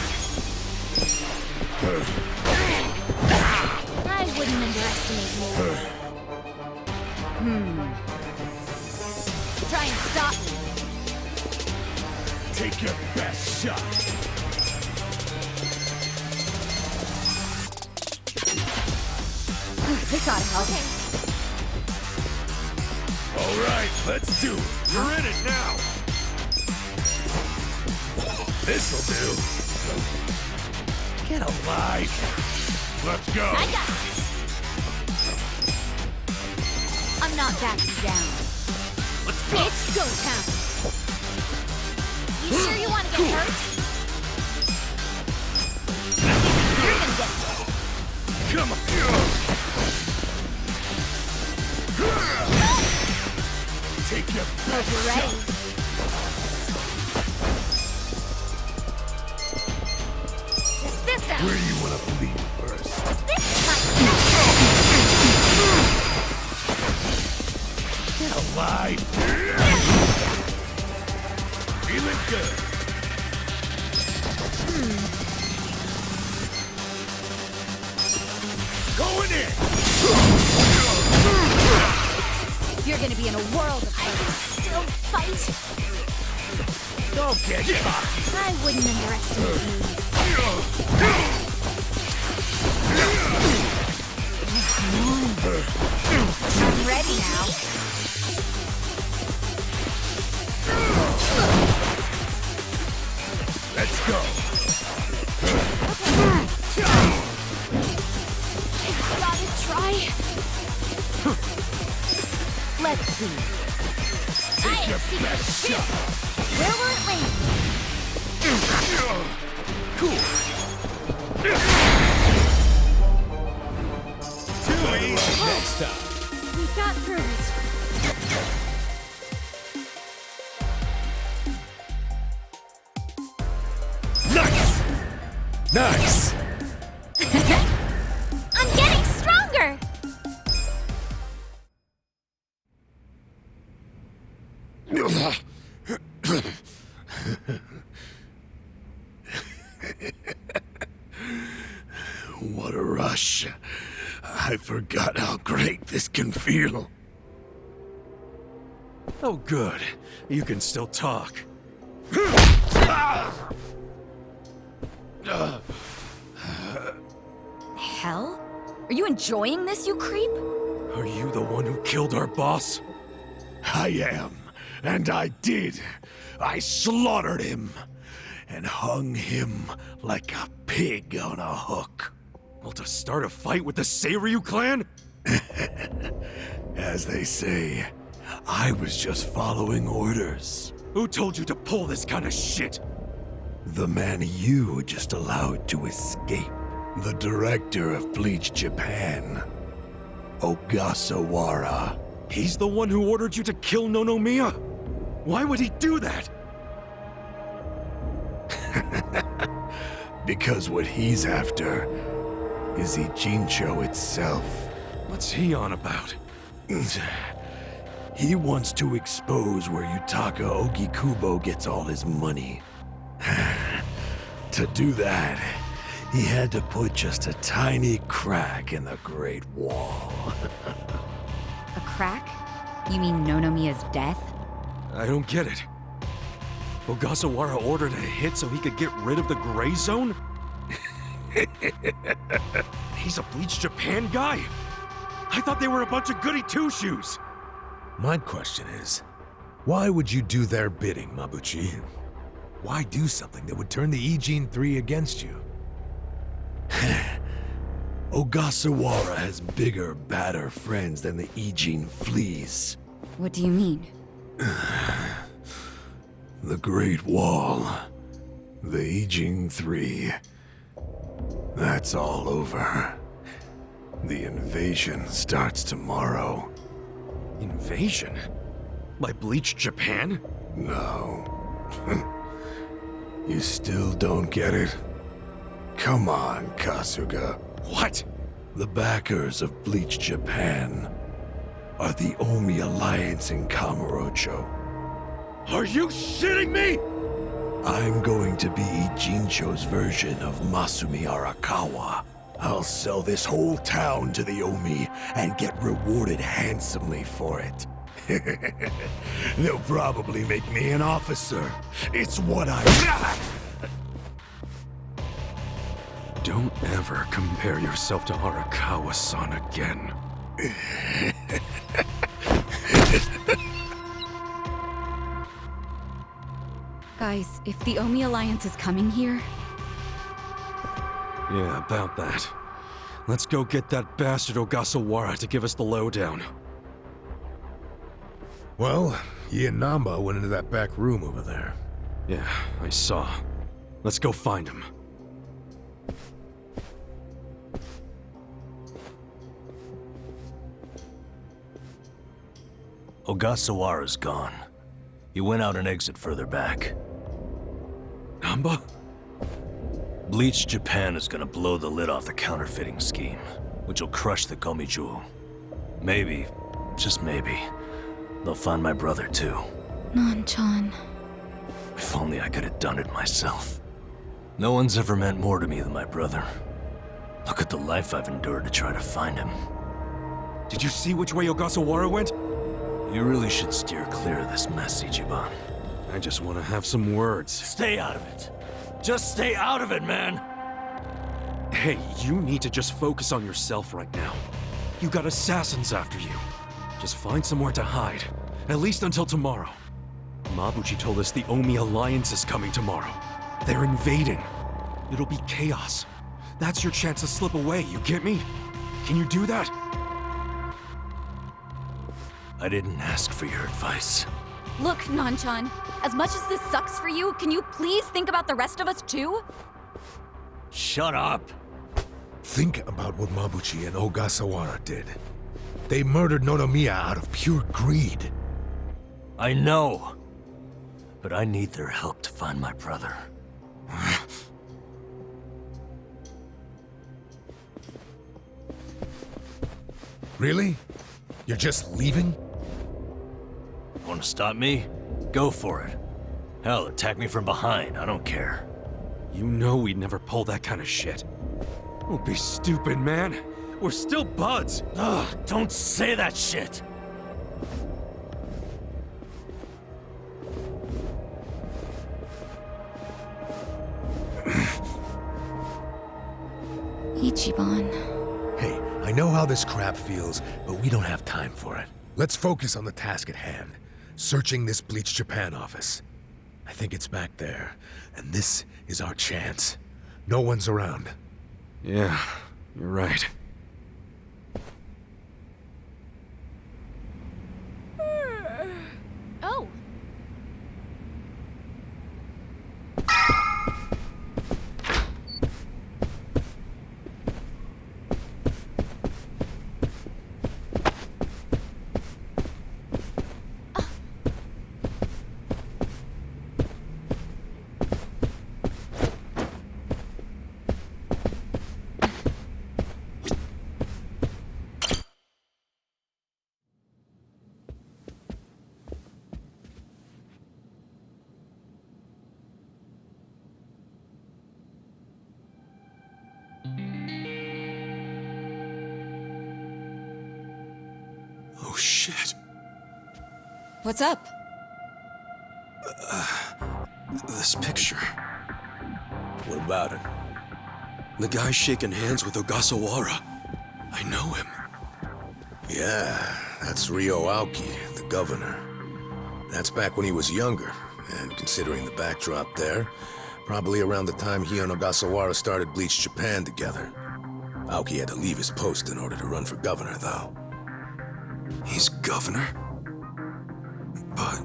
I wouldn't underestimate you. Try and stop me. Take your best shot. This ought to help. All right, let's do it. You're in it now. This'll do. Get alive. Let's go. I got this. I'm not backing down. Let's go. It's go time. You sure you want to get hurt? You're gonna get Come on. Take your Hope best you're ready. shot. Check this out. Where do you want to bleed first? This is my Get alive. Feeling good. Going in. You're gonna be in a world of hurt. Still fight? Don't get cocky. I wouldn't underestimate you. I'm ready now. Let's go. Gotta try. Let's see. Take your best shot. Where will it land? Cool. Too easy next time. We got through it. Nice. Nice. I'm getting stronger. What a rush. I forgot how great this can feel. Oh, good. You can still talk. Hell? Are you enjoying this, you creep? Are you the one who killed our boss? I am, and I did. I slaughtered him and hung him like a pig on a hook. Well, to start a fight with the Seiryu clan? As they say, I was just following orders. Who told you to pull this kind of shit? The man you just allowed to escape. The director of Bleach Japan, Ogasawara. He's the one who ordered you to kill Nonomiya? Why would he do that? Because what he's after is Ijincho itself. What's he on about? He wants to expose where Yutaka Ogikubo gets all his money. To do that, he had to put just a tiny crack in the Great Wall. A crack? You mean Nonomiya's death? I don't get it. Ogasawara ordered a hit so he could get rid of the Gray Zone? He's a Bleach Japan guy? I thought they were a bunch of goody two-shoes! My question is, why would you do their bidding, Mabuchi? Why do something that would turn the Ijin 3 against you? Ogasawara has bigger, badder friends than the Ijin fleas. What do you mean? The Great Wall. The Ijin 3. That's all over. The invasion starts tomorrow. Invasion? By Bleach Japan? No. You still don't get it? Come on, Kasuga. What? The backers of Bleach Japan are the Omi Alliance in Kamurocho. Are you shitting me? I'm going to be Ijincho's version of Masumi Arakawa. I'll sell this whole town to the Omi and get rewarded handsomely for it. They'll probably make me an officer. It's what I... Don't ever compare yourself to Arakawa-san again. Guys, if the Omi Alliance is coming here... Yeah, about that. Let's go get that bastard Ogasawara to give us the lowdown. Well, he and Namba went into that back room over there. Yeah, I saw. Let's go find him. Ogasawara's gone. He went out an exit further back. Namba? Bleach Japan is gonna blow the lid off the counterfeiting scheme, which will crush the Gomi Jewel. Maybe, just maybe, they'll find my brother too. Nan-chan... If only I could have done it myself. No one's ever meant more to me than my brother. Look at the life I've endured to try to find him. Did you see which way Ogasawara went? You really should steer clear of this mess, Ichiban. I just want to have some words. Stay out of it. Just stay out of it, man! Hey, you need to just focus on yourself right now. You got assassins after you. Just find somewhere to hide. At least until tomorrow. Mabuchi told us the Omi Alliance is coming tomorrow. They're invading. It'll be chaos. That's your chance to slip away, you get me? Can you do that? I didn't ask for your advice. Look, Nan-chan, as much as this sucks for you, can you please think about the rest of us too? Shut up! Think about what Mabuchi and Ogasawara did. They murdered Nonomiya out of pure greed. I know. But I need their help to find my brother. Really? You're just leaving? Want to stop me? Go for it. Hell, attack me from behind. I don't care. You know we'd never pull that kind of shit. Don't be stupid, man. We're still buds. Ugh, don't say that shit! Ichiban... Hey, I know how this crap feels, but we don't have time for it. Let's focus on the task at hand. Searching this Bleach Japan office. I think it's back there, and this is our chance. No one's around. Yeah, you're right. Oh. Shit. What's up? This picture. What about it? The guy shaking hands with Ogasawara. I know him. Yeah, that's Ryo Aoki, the governor. That's back when he was younger, and considering the backdrop there, probably around the time he and Ogasawara started Bleach Japan together. Aoki had to leave his post in order to run for governor, though. He's governor? But...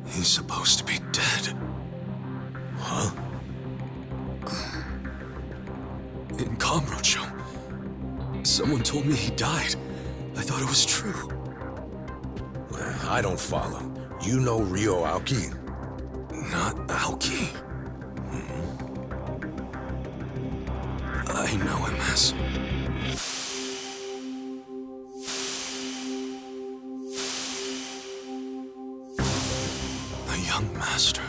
he's supposed to be dead. Huh? In Kamurocho, someone told me he died. I thought it was true. I don't follow. You know Ryo Aoki? Not Aoki. I know him as... the young master.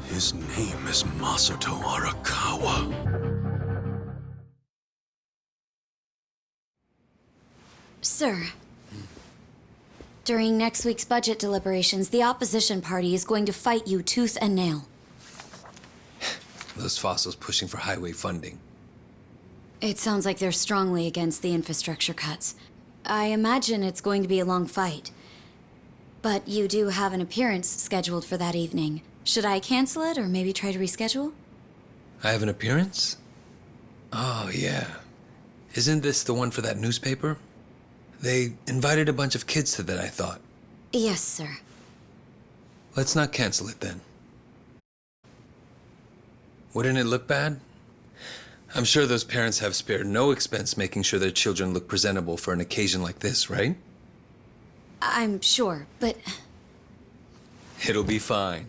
His name is Masato Arakawa. Sir. During next week's budget deliberations, the opposition party is going to fight you tooth and nail. Those fossils pushing for highway funding. It sounds like they're strongly against the infrastructure cuts. I imagine it's going to be a long fight. But you do have an appearance scheduled for that evening. Should I cancel it or maybe try to reschedule? I have an appearance? Oh, yeah. Isn't this the one for that newspaper? They invited a bunch of kids to that, I thought. Yes, sir. Let's not cancel it then. Wouldn't it look bad? I'm sure those parents have spared no expense making sure their children look presentable for an occasion like this, right? I'm sure, but... It'll be fine.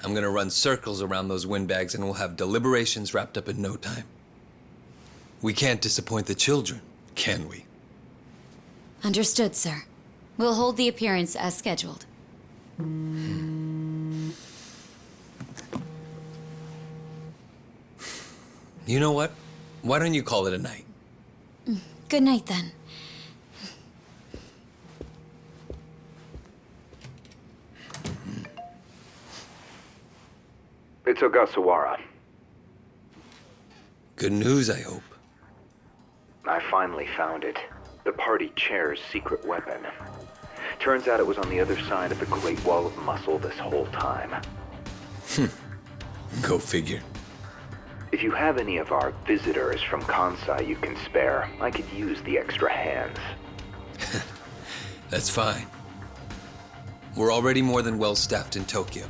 I'm gonna run circles around those windbags and we'll have deliberations wrapped up in no time. We can't disappoint the children, can we? Understood, sir. We'll hold the appearance as scheduled. You know what? Why don't you call it a night? Good night, then. It's Ogasawara. Good news, I hope. I finally found it. The party chair's secret weapon. Turns out it was on the other side of the Great Wall of Muscle this whole time. Go figure. If you have any of our visitors from Kansai you can spare, I could use the extra hands. That's fine. We're already more than well-staffed in Tokyo.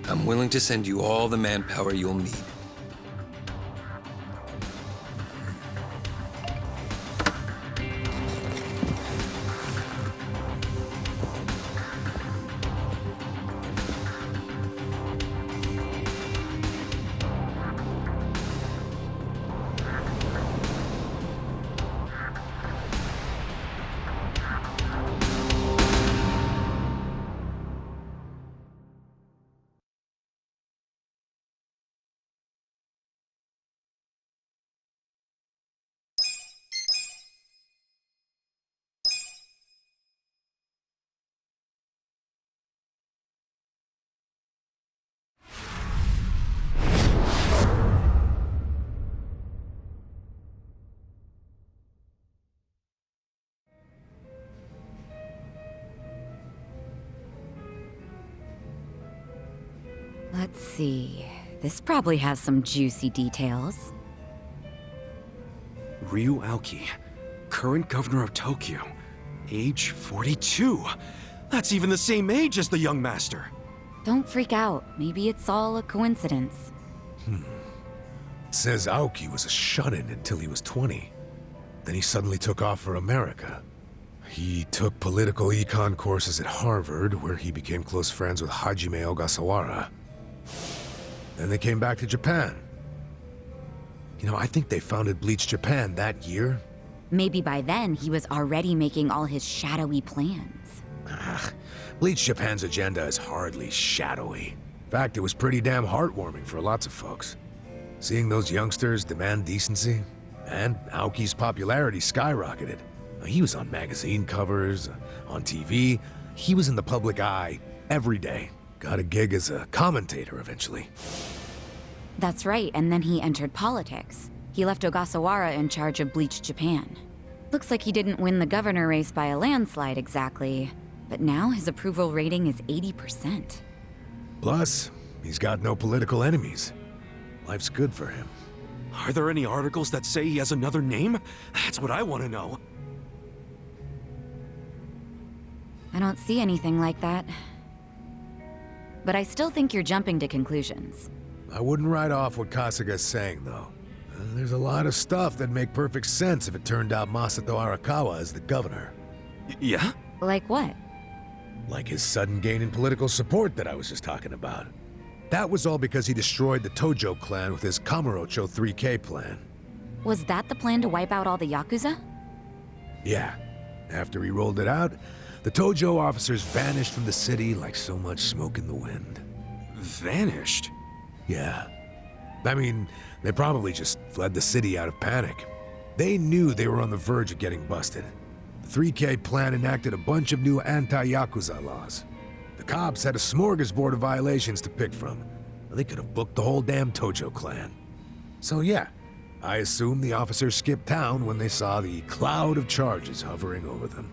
I'm willing to send you all the manpower you'll need. Let's see. This probably has some juicy details. Ryu Aoki, current governor of Tokyo, age 42. That's even the same age as the young master. Don't freak out. Maybe it's all a coincidence. It says Aoki was a shut-in until he was 20. Then he suddenly took off for America. He took political econ courses at Harvard, where he became close friends with Hajime Ogasawara. Then they came back to Japan. You know, I think they founded Bleach Japan that year. Maybe by then he was already making all his shadowy plans. Bleach Japan's agenda is hardly shadowy. In fact, it was pretty damn heartwarming for lots of folks. Seeing those youngsters demand decency, and Aoki's popularity skyrocketed. He was on magazine covers, on TV. He was in the public eye every day. Got a gig as a commentator eventually. That's right, and then he entered politics. He left Ogasawara in charge of Bleach Japan. Looks like he didn't win the governor race by a landslide exactly, but now his approval rating is 80%. Plus, he's got no political enemies. Life's good for him. Are there any articles that say he has another name? That's what I want to know. I don't see anything like that. But I still think you're jumping to conclusions. I wouldn't write off what Kasuga's saying, though. There's a lot of stuff that'd make perfect sense if it turned out Masato Arakawa is the governor. Yeah? Like what? Like his sudden gain in political support that I was just talking about. That was all because he destroyed the Tojo clan with his Kamurocho 3K plan. Was that the plan to wipe out all the Yakuza? Yeah. After he rolled it out, the Tojo officers vanished from the city like so much smoke in the wind. Vanished? Yeah. I mean, they probably just fled the city out of panic. They knew they were on the verge of getting busted. The 3K plan enacted a bunch of new anti-Yakuza laws. The cops had a smorgasbord of violations to pick from. They could have booked the whole damn Tojo clan. So yeah, I assume the officers skipped town when they saw the cloud of charges hovering over them.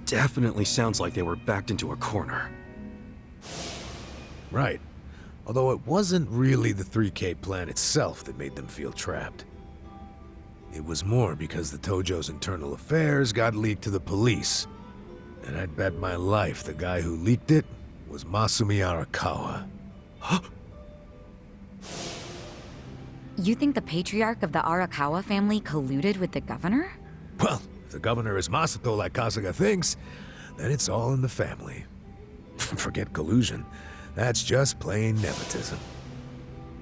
Definitely sounds like they were backed into a corner. Right. Although it wasn't really the 3K plan itself that made them feel trapped. It was more because the Tojo's internal affairs got leaked to the police. And I'd bet my life the guy who leaked it was Masumi Arakawa. Huh? You think the patriarch of the Arakawa family colluded with the governor? Well, if the governor is Masato like Kasuga thinks, then it's all in the family. Forget collusion. That's just plain nepotism.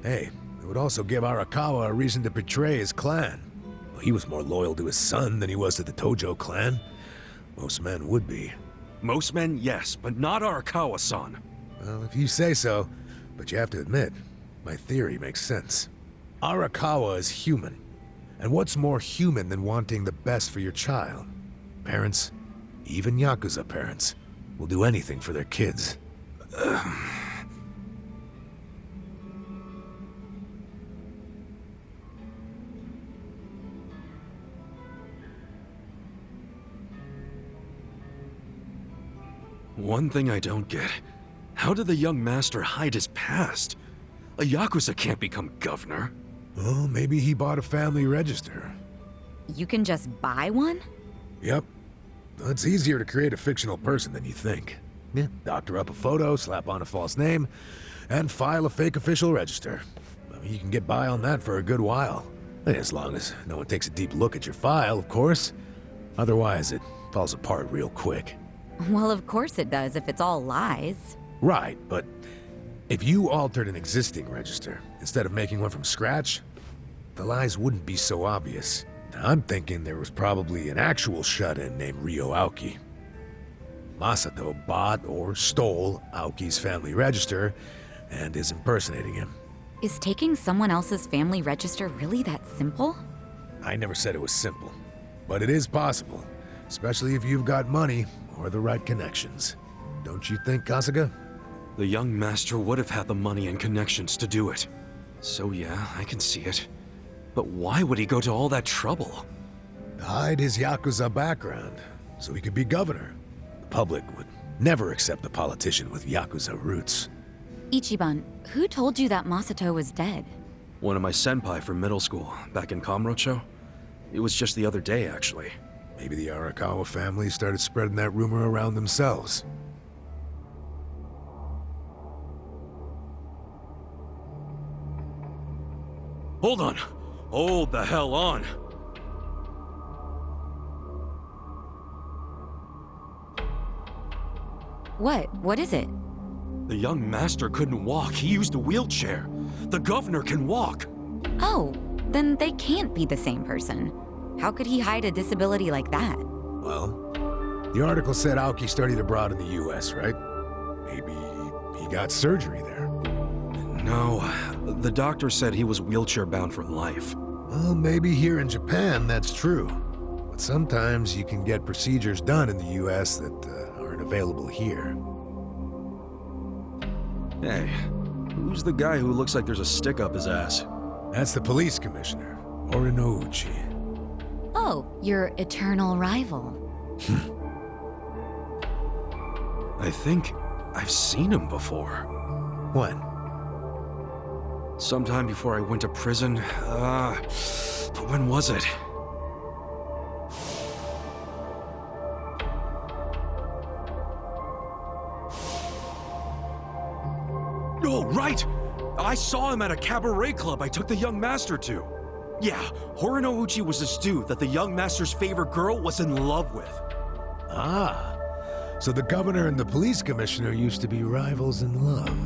Hey, it would also give Arakawa a reason to betray his clan. Well, he was more loyal to his son than he was to the Tojo clan. Most men would be. Most men, yes, but not Arakawa-san. Well, if you say so, but you have to admit, my theory makes sense. Arakawa is human. And what's more human than wanting the best for your child? Parents, even Yakuza parents, will do anything for their kids. One thing I don't get. How did the young master hide his past? A Yakuza can't become governor. Well, maybe he bought a family register. You can just buy one? Yep. Well, it's easier to create a fictional person than you think. Yeah, doctor up a photo, slap on a false name, and file a fake official register. I mean, you can get by on that for a good while. As long as no one takes a deep look at your file, of course. Otherwise, it falls apart real quick. Well, of course it does if it's all lies. Right, but if you altered an existing register instead of making one from scratch, the lies wouldn't be so obvious. Now, I'm thinking there was probably an actual shut-in named Ryo Aoki. Masato bought or stole Aoki's family register and is impersonating him. Is taking someone else's family register really that simple? I never said it was simple, but it is possible, especially if you've got money or the right connections. Don't you think, Kasuga? The young master would have had the money and connections to do it. So yeah, I can see it. But why would he go to all that trouble? To hide his Yakuza background, so he could be governor. The public would never accept a politician with Yakuza roots. Ichiban, who told you that Masato was dead? One of my senpai from middle school, back in Kamurocho. It was just the other day, actually. Maybe the Arakawa family started spreading that rumor around themselves. Hold on! Hold the hell on! What? What is it? The young master couldn't walk. He used a wheelchair. The governor can walk. Oh, then they can't be the same person. How could he hide a disability like that? Well, the article said Aoki studied abroad in the US, right? Maybe he got surgery there. No, the doctor said he was wheelchair-bound for life. Well, maybe here in Japan that's true. But sometimes you can get procedures done in the US that aren't available here. Hey, who's the guy who looks like there's a stick up his ass? That's the police commissioner, Orinouchi. Oh, your eternal rival. I think I've seen him before. When? Sometime before I went to prison. But when was it? Oh, right! I saw him at a cabaret club I took the young master to. Yeah, Horinouchi was this dude that the young master's favorite girl was in love with. Ah, so the governor and the police commissioner used to be rivals in love.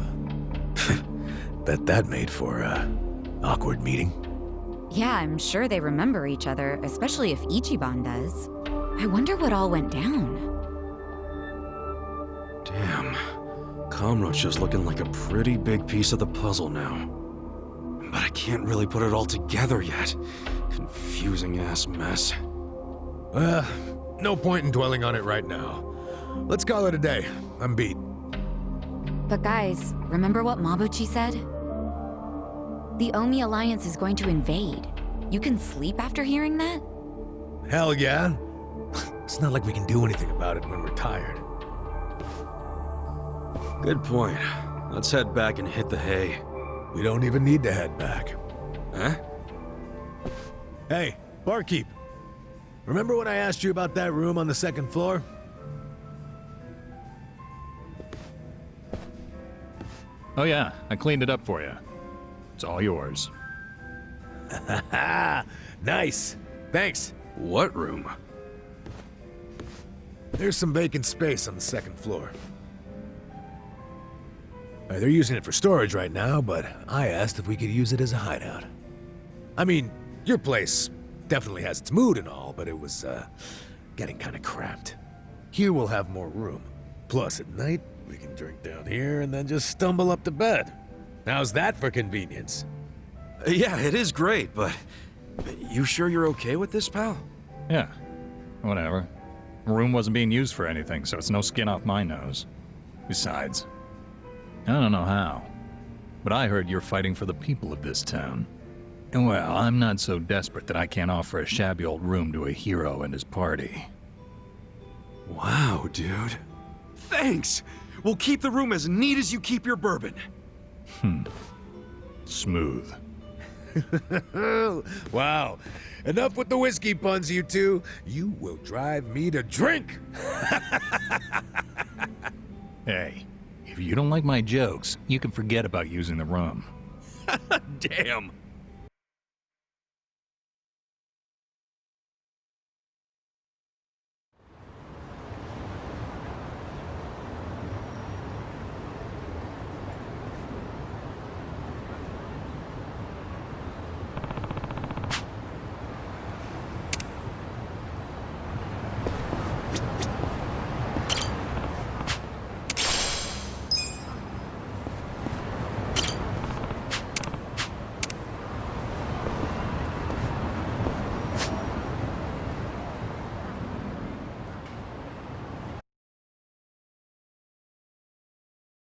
Bet that made for a awkward meeting. Yeah, I'm sure they remember each other, especially if Ichiban does. I wonder what all went down. Damn. Kamurocho's looking like a pretty big piece of the puzzle now. But I can't really put it all together yet. Confusing ass mess. No point in dwelling on it right now. Let's call it a day. I'm beat. But guys, remember what Mabuchi said? The Omi Alliance is going to invade. You can sleep after hearing that? Hell yeah. It's not like we can do anything about it when we're tired. Good point. Let's head back and hit the hay. We don't even need to head back. Huh? Hey, barkeep. Remember when I asked you about that room on the second floor? Oh yeah, I cleaned it up for you. It's all yours. Nice. Thanks. What room? There's some vacant space on the second floor. They're using it for storage right now, but I asked if we could use it as a hideout. I mean, your place definitely has its mood and all, but it was, getting kinda cramped. Here we'll have more room. Plus, at night, we can drink down here and then just stumble up to bed. How's that for convenience? Yeah, it is great, but... You sure you're okay with this, pal? Yeah, whatever. The room wasn't being used for anything, so it's no skin off my nose. Besides, I don't know how, but I heard you're fighting for the people of this town. And well, I'm not so desperate that I can't offer a shabby old room to a hero and his party. Wow, dude. Thanks! We'll keep the room as neat as you keep your bourbon. Smooth. Wow. Enough with the whiskey puns, you two. You will drive me to drink! Hey, if you don't like my jokes, you can forget about using the room. Damn.